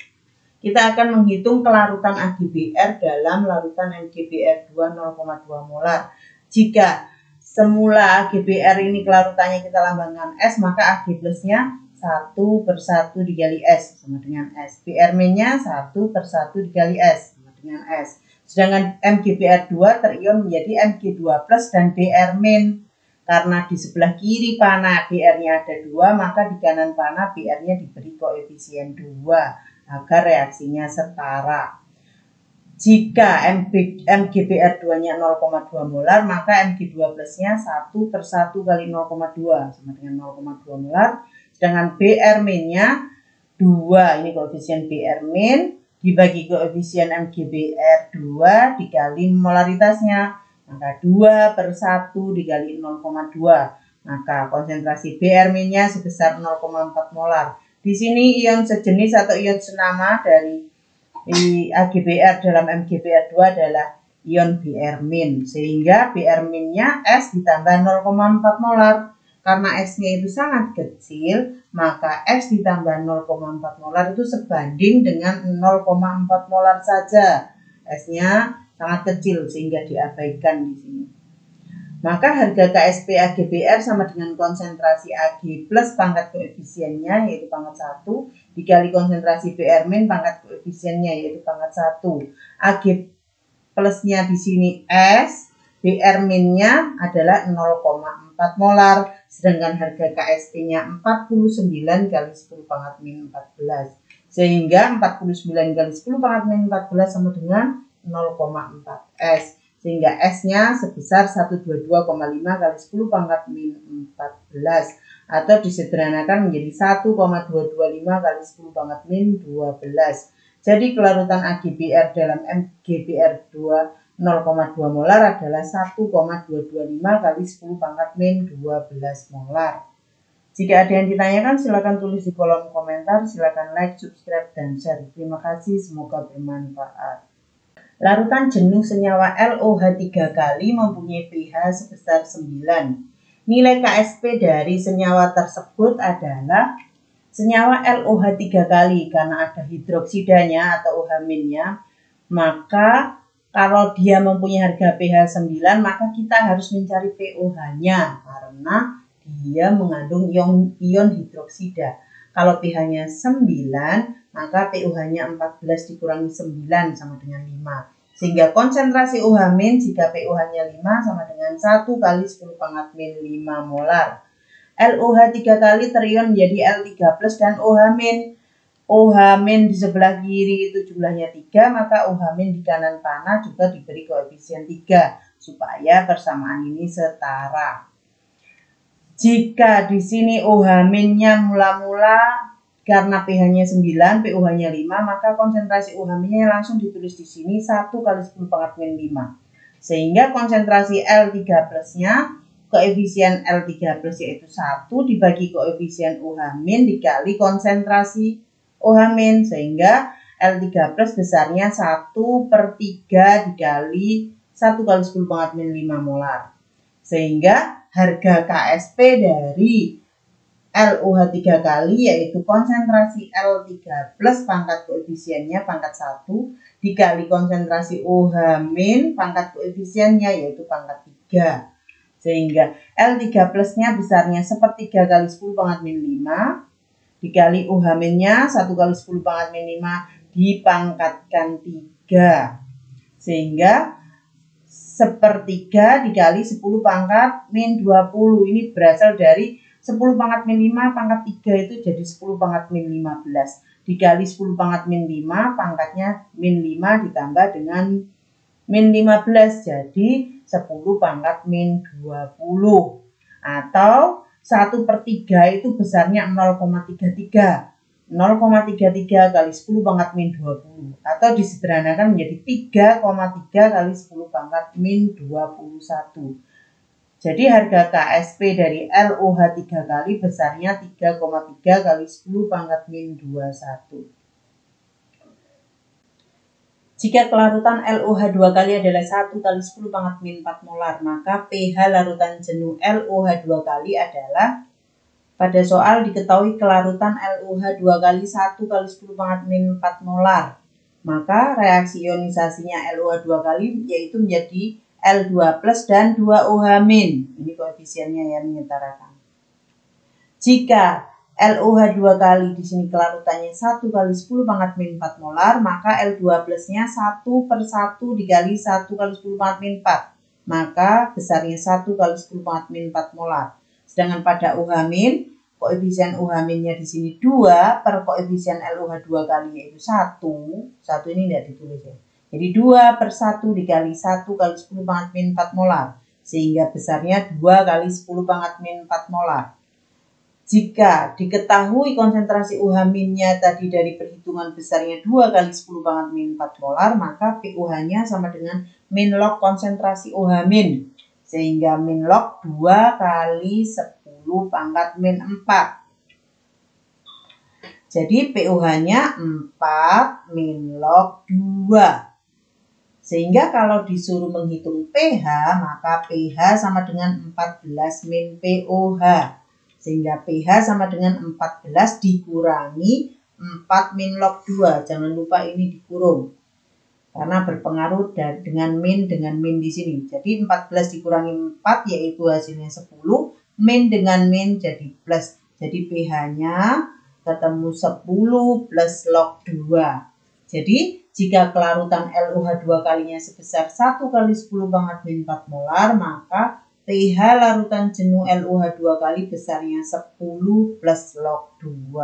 Kita akan menghitung kelarutan AGBR dalam larutan MgBr2 0,2 molar. Jika semula AGBR ini kelarutannya kita lambangkan S, maka Ag plusnya 1/1 dikali S sama dengan S. Br min-nya 1/1 dikali S sama dengan S. Sedangkan MgBr2 terion menjadi Mg2 plus dan Br min. Karena di sebelah kiri panah Br-nya ada 2, maka di kanan panah Br-nya diberi koefisien 2 agar reaksinya setara. Jika MgBr2-nya 0,2 molar, maka Mg2 plusnya 1/1 kali 0,2 sama dengan 0,2 molar. Sedangkan Br min-nya 2, ini koefisien Br min, dibagi koefisien MgBr2 dikali molaritasnya. Maka 2/1 dikali 0,2. Maka konsentrasi Br min-nya sebesar 0,4 molar. Di sini ion sejenis atau ion senama dari AGBR dalam MgBr2 adalah ion Br min. Sehingga Br min-nya S ditambah 0,4 molar. Karena S-nya itu sangat kecil, maka S ditambah 0,4 molar itu sebanding dengan 0,4 molar saja. S-nya sangat kecil sehingga diabaikan di sini. Maka harga KSP AGBR sama dengan konsentrasi Ag plus pangkat koefisiennya yaitu pangkat 1 dikali konsentrasi Br min pangkat koefisiennya yaitu pangkat 1. Ag plusnya di sini S, Br min-nya adalah 0,4 molar, sedangkan harga KSP-nya 49 kali 10 pangkat min 14. Sehingga 49 kali 10 pangkat min 14 sama dengan 0,4 S, sehingga S-nya sebesar 122,5 kali 10 pangkat min 14 atau disederhanakan menjadi 1,225 kali 10 pangkat min 12. Jadi kelarutan AGBR dalam MgBr2 0,2 molar adalah 1,225 kali 10 pangkat min 12 molar. Jika ada yang ditanyakan silakan tulis di kolom komentar, silakan like, subscribe, dan share. Terima kasih, semoga bermanfaat. Larutan jenuh senyawa LOH 3 kali mempunyai pH sebesar 9. Nilai KSP dari senyawa tersebut adalah senyawa LOH 3 kali karena ada hidroksidanya atau OH-nya, maka kalau dia mempunyai harga pH 9 maka kita harus mencari pOH-nya karena dia mengandung ion hidroksida. Kalau pH-nya 9 maka pOH-nya 14 dikurangi 9 sama dengan 5. Sehingga konsentrasi OH- jika pOH-nya 5 sama dengan 1 kali 10 pangkat min 5 molar. LOH 3 kali terion menjadi L3 plus dan OH-. OH- di sebelah kiri itu jumlahnya 3, maka OH- di kanan panah juga diberi koefisien 3 supaya persamaan ini setara. Jika di sini OH-nya mula-mula karena pH-nya 9, pOH-nya 5, maka konsentrasi OH-nya langsung ditulis di sini 1 kali 10 pangkat min 5. Sehingga konsentrasi L3 plusnya, koefisien L3 plus yaitu 1 dibagi koefisien OH- dikali konsentrasi OH-, sehingga L3 plus besarnya 1/3 dikali 1 kali 10 pangkat min 5 molar. Sehingga harga KSP dari LOH 3 kali yaitu konsentrasi L3 plus pangkat koefisiennya pangkat 1 dikali konsentrasi OH- pangkat koefisiennya yaitu pangkat 3. Sehingga L3 plusnya besarnya 1/3 kali 10 pangkat min 5 dikali OH-nya 1 kali 10 pangkat min 5 dipangkatkan 3. Sehingga 1/3 dikali 10 pangkat min 20. Ini berasal dari 10 pangkat min 5 pangkat 3 itu jadi 10 pangkat min 15. Dikali 10 pangkat min 5 pangkatnya min 5 ditambah dengan min 15 jadi 10 pangkat min 20. Atau 1/3 itu besarnya 0,33. 0,33 kali 10 pangkat min 20 atau disederhanakan menjadi 3,3 kali 10 pangkat min 21. Jadi harga KSP dari LOH 3 kali besarnya 3,3 kali 10 pangkat min 21. Jika kelarutan LOH 2 kali adalah 1 kali 10 pangkat min 4 molar, maka pH larutan jenuh LOH 2 kali adalah, pada soal diketahui kelarutan LOH 2 kali 1 kali 10 pangkat min 4 molar. Maka reaksi ionisasinya LOH 2 kali yaitu menjadi L2 plus dan 2OH min. Ini koefisiennya yang menyetarakan. Jika LOH 2 kali di sini kelarutannya 1 kali 10 pangkat min 4 molar, maka L2 plusnya 1 per 1 dikali 1 kali 10 pangkat min 4. Maka besarnya 1 kali 10 pangkat min 4 molar. Sedangkan pada OH min, koefisien OH minnya di sini 2 per koefisien LOH 2 kali yaitu 1. 1 ini tidak ditulis ya. Jadi 2 per 1 dikali 1 kali 10 pangkat min 4 molar. Sehingga besarnya 2 kali 10 pangkat min 4 molar. Jika diketahui konsentrasi OH minnya tadi dari perhitungan besarnya 2 kali 10 pangkat min 4 molar, maka POH-nya sama dengan min log konsentrasi OH min. Sehingga min log 2 kali 10 pangkat min 4. Jadi POH-nya 4 min log 2. Sehingga kalau disuruh menghitung pH, maka pH sama dengan 14 min POH. Sehingga pH sama dengan 14 dikurangi 4 min log 2. Jangan lupa ini dikurung. Karena berpengaruh dengan min di sini. Jadi 14 dikurangi 4 yaitu hasilnya 10. Min dengan min jadi plus. Jadi pH-nya ketemu 10 plus log 2. Jadi jika kelarutan LOH 2 kalinya sebesar 1 kali 10 pangkat min 4 molar, maka pH larutan jenuh LOH 2 kali besarnya 10 plus log 2.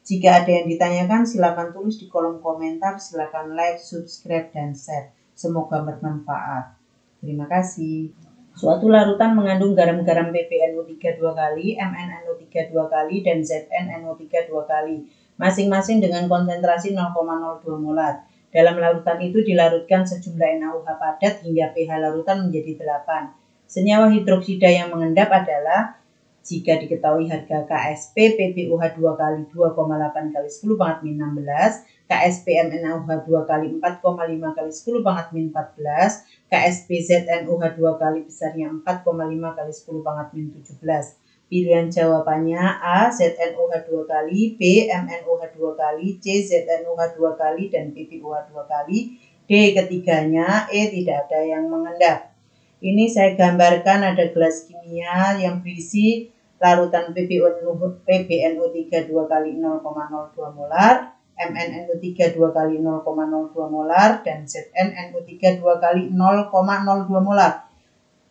Jika ada yang ditanyakan, silakan tulis di kolom komentar. Silakan like, subscribe, dan share. Semoga bermanfaat. Terima kasih. Suatu larutan mengandung garam-garam PbNO3 2 kali, MnNO3 2 kali, dan ZnNO3 2 kali, masing-masing dengan konsentrasi 0,02 molar. Dalam larutan itu dilarutkan sejumlah NaOH padat hingga pH larutan menjadi 8. Senyawa hidroksida yang mengendap adalah, jika diketahui harga KSP PbOH 2 kali 2,8 kali 10 pangkat min 16, KSP MnOH 2 kali 4,5 kali 10 pangkat min 14, KSP ZnOH 2 kali besarnya 4,5 kali 10 pangkat min 17. Pilihan jawabannya A. ZnOH 2 kali, B. MnOH 2 kali, C. ZnOH 2 kali, dan PbOH 2 kali. D. Ketiganya. E. Tidak ada yang mengendap. Ini saya gambarkan ada gelas kimia yang berisi larutan PbNO3 2 kali 0,02 molar, MnNO3 2 kali 0,02 molar, dan ZnNO3 2 kali 0,02 molar.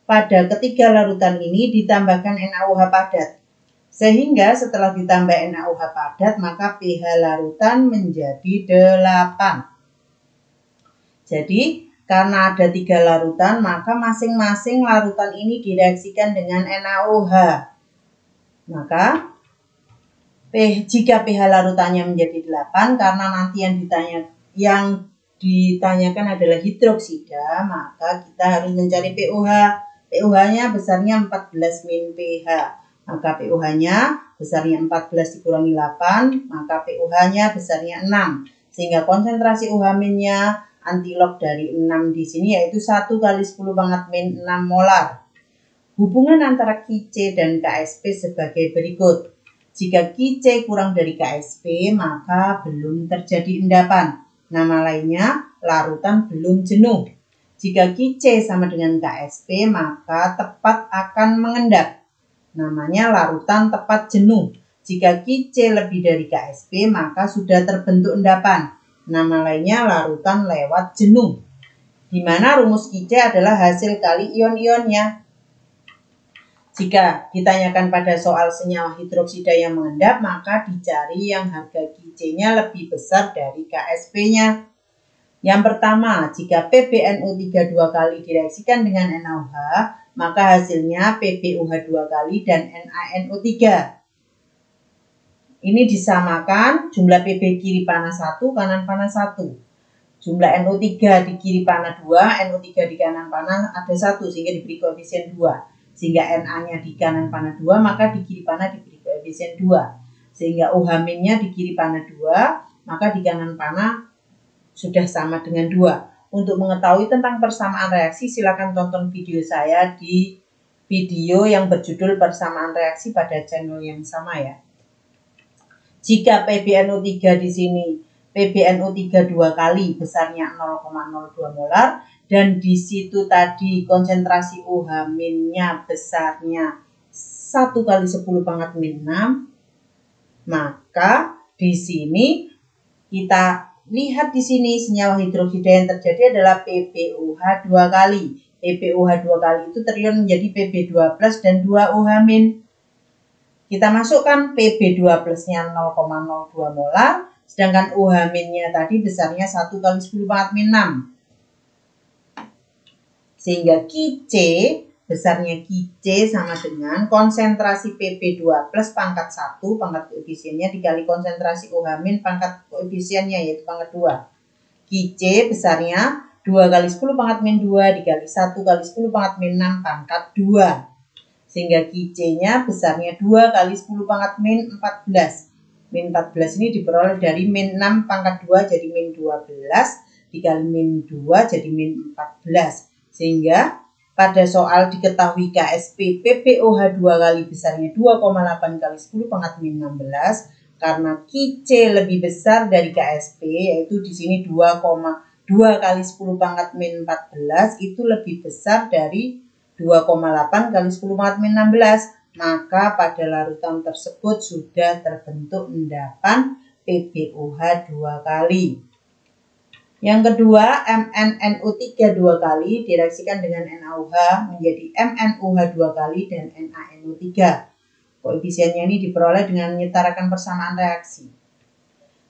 Pada ketiga larutan ini ditambahkan NaOH padat. Sehingga setelah ditambah NaOH padat, maka pH larutan menjadi 8. Jadi, karena ada 3 larutan, maka masing-masing larutan ini direaksikan dengan NaOH. Maka, jika pH larutannya menjadi 8, karena nanti yang ditanyakan adalah hidroksida, maka kita harus mencari pOH. pOH-nya besarnya 14 min pH. Maka pOH-nya besarnya 14 dikurangi 8, maka pOH-nya besarnya 6. Sehingga konsentrasi OH minnya antilog dari 6 di sini yaitu 1 kali 10 pangkat min 6 molar. Hubungan antara KC dan KSP sebagai berikut. Jika KC kurang dari KSP, maka belum terjadi endapan. Nama lainnya, larutan belum jenuh. Jika KC sama dengan KSP, maka tepat akan mengendap. Namanya larutan tepat jenuh. Jika KC lebih dari KSP, maka sudah terbentuk endapan. Nama lainnya larutan lewat jenuh. Di mana rumus KC adalah hasil kali ion-ionnya. Jika ditanyakan pada soal senyawa hidroksida yang mengendap, maka dicari yang harga KC-nya lebih besar dari KSP-nya. Yang pertama, jika PbNO3 2 kali direaksikan dengan NaOH, maka hasilnya PbOH 2 kali dan NaNO3. Ini disamakan jumlah Pb kiri panah 1, kanan panah 1. Jumlah NO3 di kiri panah 2, NO3 di kanan panah ada 1, sehingga diberi koefisien 2. Sehingga Na-nya di kanan panah 2, maka di kiri panah diberi koefisien 2. Sehingga OH-nya di kiri panah 2, maka di kanan panah sudah sama dengan 2. Untuk mengetahui tentang persamaan reaksi, silakan tonton video saya di video yang berjudul persamaan reaksi pada channel yang sama ya. Jika PbNO3 di sini PbNO3 2 kali besarnya 0,02 molar dan di situ tadi konsentrasi OH-nya besarnya 1 kali 10 pangkat min 6, maka di sini kita lihat di sini senyawa hidroksida yang terjadi adalah PbOH 2 kali. PbOH 2 kali itu terion menjadi Pb2+ dan 2OH-. Kita masukkan Pb2 plusnya 0,02 molar, sedangkan OH-nya tadi besarnya 1 kali 10 pangkat min 6. Sehingga Qc, besarnya Qc sama dengan konsentrasi Pb2 plus pangkat 1, pangkat koefisiennya dikali konsentrasi OH- pangkat koefisiennya yaitu pangkat 2. Qc besarnya 2 kali 10 pangkat min 2 dikali 1 kali 10 pangkat min 6 pangkat 2. Sehingga Qc-nya besarnya 2 kali 10 pangkat min 14. Min 14 ini diperoleh dari min 6 pangkat 2 jadi min 12 dikali min 2 jadi min 14. Sehingga pada soal diketahui KSP PbOH 2 kali besarnya 2,8 kali 10 pangkat min 16 karena Qc lebih besar dari KSP yaitu di sini 2,2 kali 10 pangkat min 14 itu lebih besar dari 2,8 kali 10 pangkat min 16, maka pada larutan tersebut sudah terbentuk endapan PbOH 2 kali. Yang kedua, MnNO3 2 kali direaksikan dengan NaOH menjadi MnOH 2 kali dan NaNO3. Koefisiennya ini diperoleh dengan menyetarakan persamaan reaksi.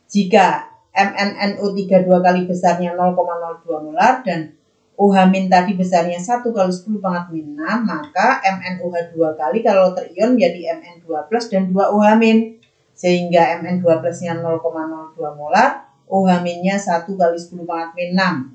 Jika MnNO3 2 kali besarnya 0,02 molar dan OH- tadi besarnya 1 kali 10 pangkat min 6, maka MnOH 2 kali kalau terion menjadi Mn2+ dan 2 OH-. Sehingga Mn2 plusnya 0,02 molar, OH-nya 1 kali 10 pangkat min 6.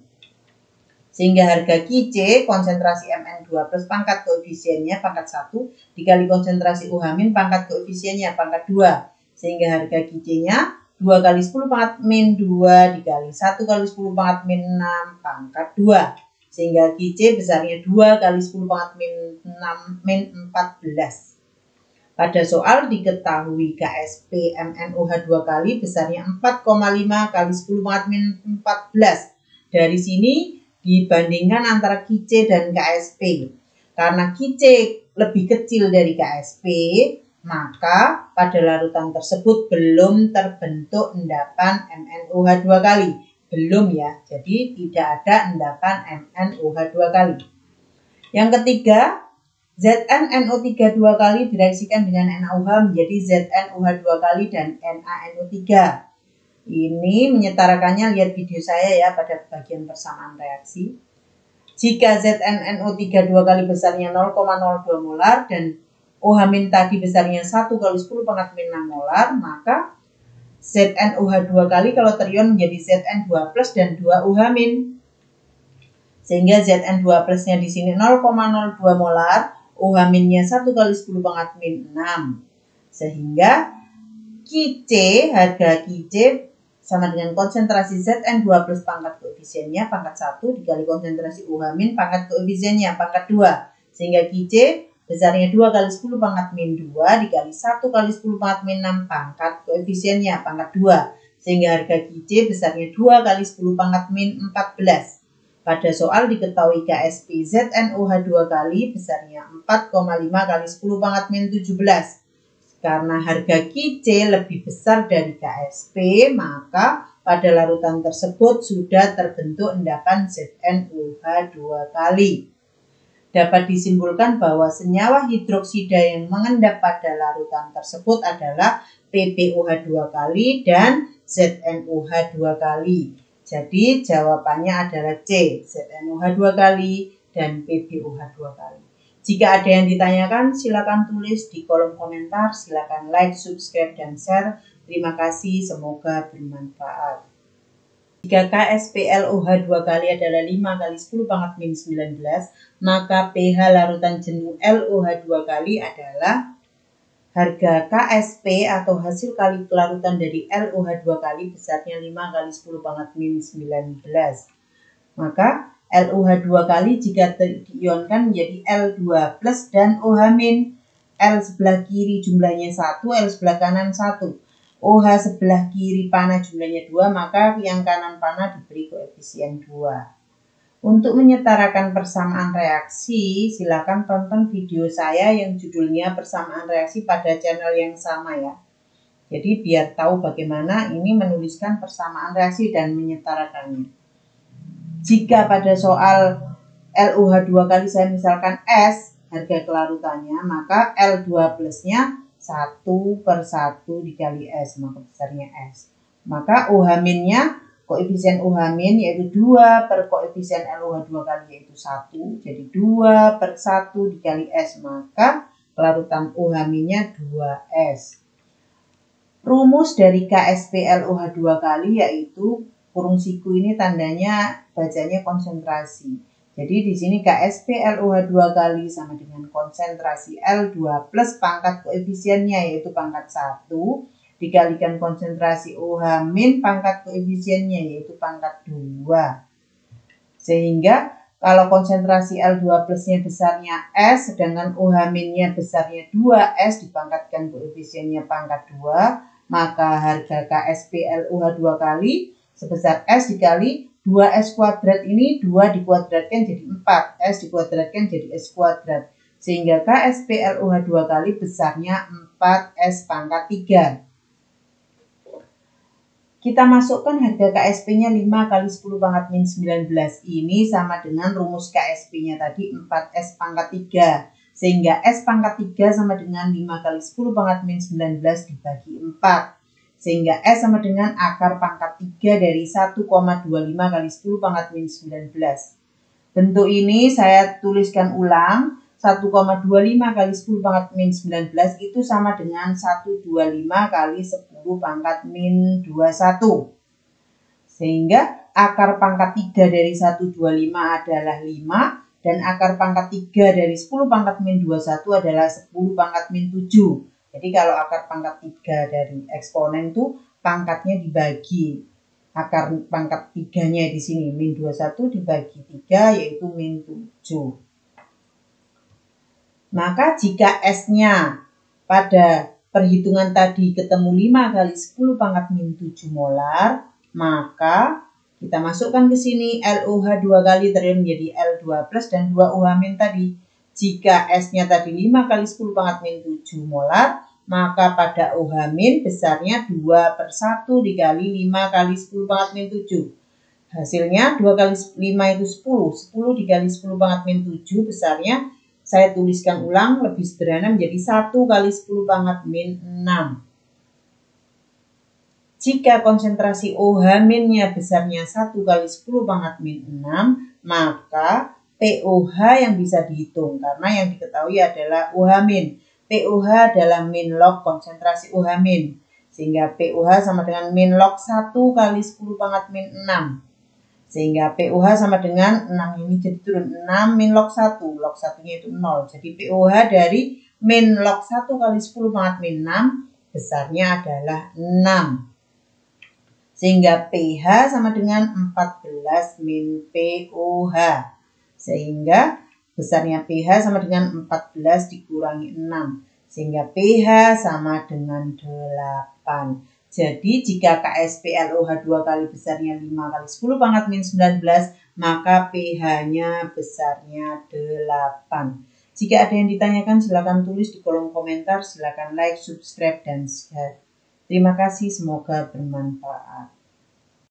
Sehingga harga Qc, konsentrasi Mn2 plus pangkat koefisiennya pangkat 1 dikali konsentrasi OH- pangkat koefisiennya pangkat 2. Sehingga harga Qc-nya 2 kali 10 pangkat min 2 dikali 1 kali 10 pangkat min 6 pangkat 2. Sehingga Qc besarnya 2 kali 10 pangkat min 6 min 14. Pada soal diketahui KSP MnOH 2 kali besarnya 4,5 kali 10 pangkat min 14. Dari sini dibandingkan antara Qc dan KSP. Karena Qc lebih kecil dari KSP, maka pada larutan tersebut belum terbentuk endapan MnOH 2 kali. Belum ya, jadi tidak ada endapan MnOH 2 kali. Yang ketiga, ZnNO3 2 kali direaksikan dengan NaOH menjadi ZnOH 2 kali dan NaNO3. Ini menyetarakannya, lihat video saya ya pada bagian persamaan reaksi. Jika ZnNO3 2 kali besarnya 0,02 molar dan OH- tadi besarnya 1 kali 10 pangkat min 6 molar, maka ZnOH 2 kali kalau terion menjadi Zn2+ dan 2 OH-. Sehingga Zn2 plusnya di sini 0,02 molar, OH-nya 1 kali 10 pangkat min 6. Sehingga Qc, harga Qc sama dengan konsentrasi Zn2 plus pangkat koefisiennya pangkat 1 dikali konsentrasi OH- pangkat koefisiennya pangkat 2. Sehingga Qc besarnya 2 kali 10 pangkat min 2 dikali 1 kali 10 pangkat min 6 pangkat koefisiennya pangkat 2. Sehingga harga Qc besarnya 2 kali 10 pangkat min 14. Pada soal diketahui KSP ZnOH 2 kali besarnya 4,5 kali 10 pangkat min 17. Karena harga Qc lebih besar dari KSP, maka pada larutan tersebut sudah terbentuk endapan ZnOH 2 kali. Dapat disimpulkan bahwa senyawa hidroksida yang mengendap pada larutan tersebut adalah PbOH 2 kali dan ZnOH 2 kali. Jadi jawabannya adalah C, ZnOH 2 kali dan PbOH 2 kali. Jika ada yang ditanyakan, silakan tulis di kolom komentar. Silakan like, subscribe, dan share. Terima kasih, semoga bermanfaat. Jika KSPLOH 2 kali adalah 5 kali 10 pangkat min 19, maka pH larutan jenuh LOH 2 kali adalah harga KSP atau hasil kali kelarutan dari LOH 2 kali besarnya 5 kali 10 pangkat min 19. Maka LOH 2 kali jika diionkan menjadi L2 plus dan OH min. L sebelah kiri jumlahnya 1, L sebelah kanan 1. OH sebelah kiri panah jumlahnya 2, maka yang kanan panah diberi koefisien 2. Untuk menyetarakan persamaan reaksi, silakan tonton video saya yang judulnya persamaan reaksi pada channel yang sama ya. Jadi biar tahu bagaimana ini menuliskan persamaan reaksi dan menyetarakannya. Jika pada soal LOH 2 kali saya misalkan S, harga kelarutannya, maka L2 plusnya 1 per 1 dikali S, maka besarnya S. Maka OH minnya, koefisien OH min yaitu 2 per koefisien LOH 2 kali yaitu 1. Jadi 2 per 1 dikali S, maka kelarutan OH minnya 2S. Rumus dari KSPLOH 2 kali yaitu kurung siku ini tandanya bacanya konsentrasi. Jadi di sini KSPLOH 2 kali sama dengan konsentrasi L2 plus pangkat koefisiennya yaitu pangkat 1 dikalikan konsentrasi OH min pangkat koefisiennya yaitu pangkat 2. Sehingga kalau konsentrasi L2 plusnya besarnya S sedangkan OH minnya besarnya 2S dipangkatkan koefisiennya pangkat 2, maka harga KSPLOH 2 kali sebesar S dikali 2S kuadrat ini 2 dikuadratkan jadi 4, S dikuadratkan jadi S kuadrat. Sehingga KSPLOH 2 kali besarnya 4S pangkat 3. Kita masukkan harga KSP-nya 5 kali 10 pangkat min 19. Ini sama dengan rumus KSP-nya tadi 4S pangkat 3. Sehingga S pangkat 3 sama dengan 5 kali 10 pangkat min 19 dibagi 4. Sehingga S sama dengan akar pangkat 3 dari 1,25 kali 10 pangkat min 19. Bentuk ini saya tuliskan ulang. 1,25 kali 10 pangkat min 19 itu sama dengan 125 kali 10 pangkat min 21. Sehingga akar pangkat 3 dari 125 adalah 5. Dan akar pangkat 3 dari 10 pangkat min 21 adalah 10 pangkat min 7. Jadi kalau akar pangkat 3 dari eksponen itu pangkatnya dibagi. Akar pangkat 3-nya di sini min 21 dibagi 3 yaitu min 7. Maka jika S-nya pada perhitungan tadi ketemu 5 kali 10 pangkat min 7 molar, maka kita masukkan ke sini LOH 2 kali terjadi menjadi L2 plus dan 2 OH min tadi. Jika S-nya tadi 5 kali 10 pangkat min 7 molar, maka pada OH min besarnya 2 per 1 dikali 5 kali 10 pangkat min 7. Hasilnya 2 kali 5 itu 10. 10 dikali 10 pangkat min 7 besarnya, saya tuliskan ulang lebih sederhana menjadi 1 kali 10 pangkat min 6. Jika konsentrasi OH minnya besarnya 1 kali 10 pangkat min 6, maka POH yang bisa dihitung karena yang diketahui adalah OH min. POH adalah min log konsentrasi OH min. Sehingga POH sama dengan min log 1 kali 10 pangkat min 6. Sehingga POH sama dengan 6 ini jadi turun 6 min log 1. Log 1-nya itu 0. Jadi POH dari min log 1 kali 10 pangkat min 6 besarnya adalah 6. Sehingga pH sama dengan 14 min POH. Sehingga besarnya pH sama dengan 14 dikurangi 6. Sehingga pH sama dengan 8. Jadi jika KSPLOH 2 kali besarnya 5 kali 10 pangkat min 19, maka pH-nya besarnya 8. Jika ada yang ditanyakan silakan tulis di kolom komentar, silakan like, subscribe, dan share. Terima kasih, semoga bermanfaat.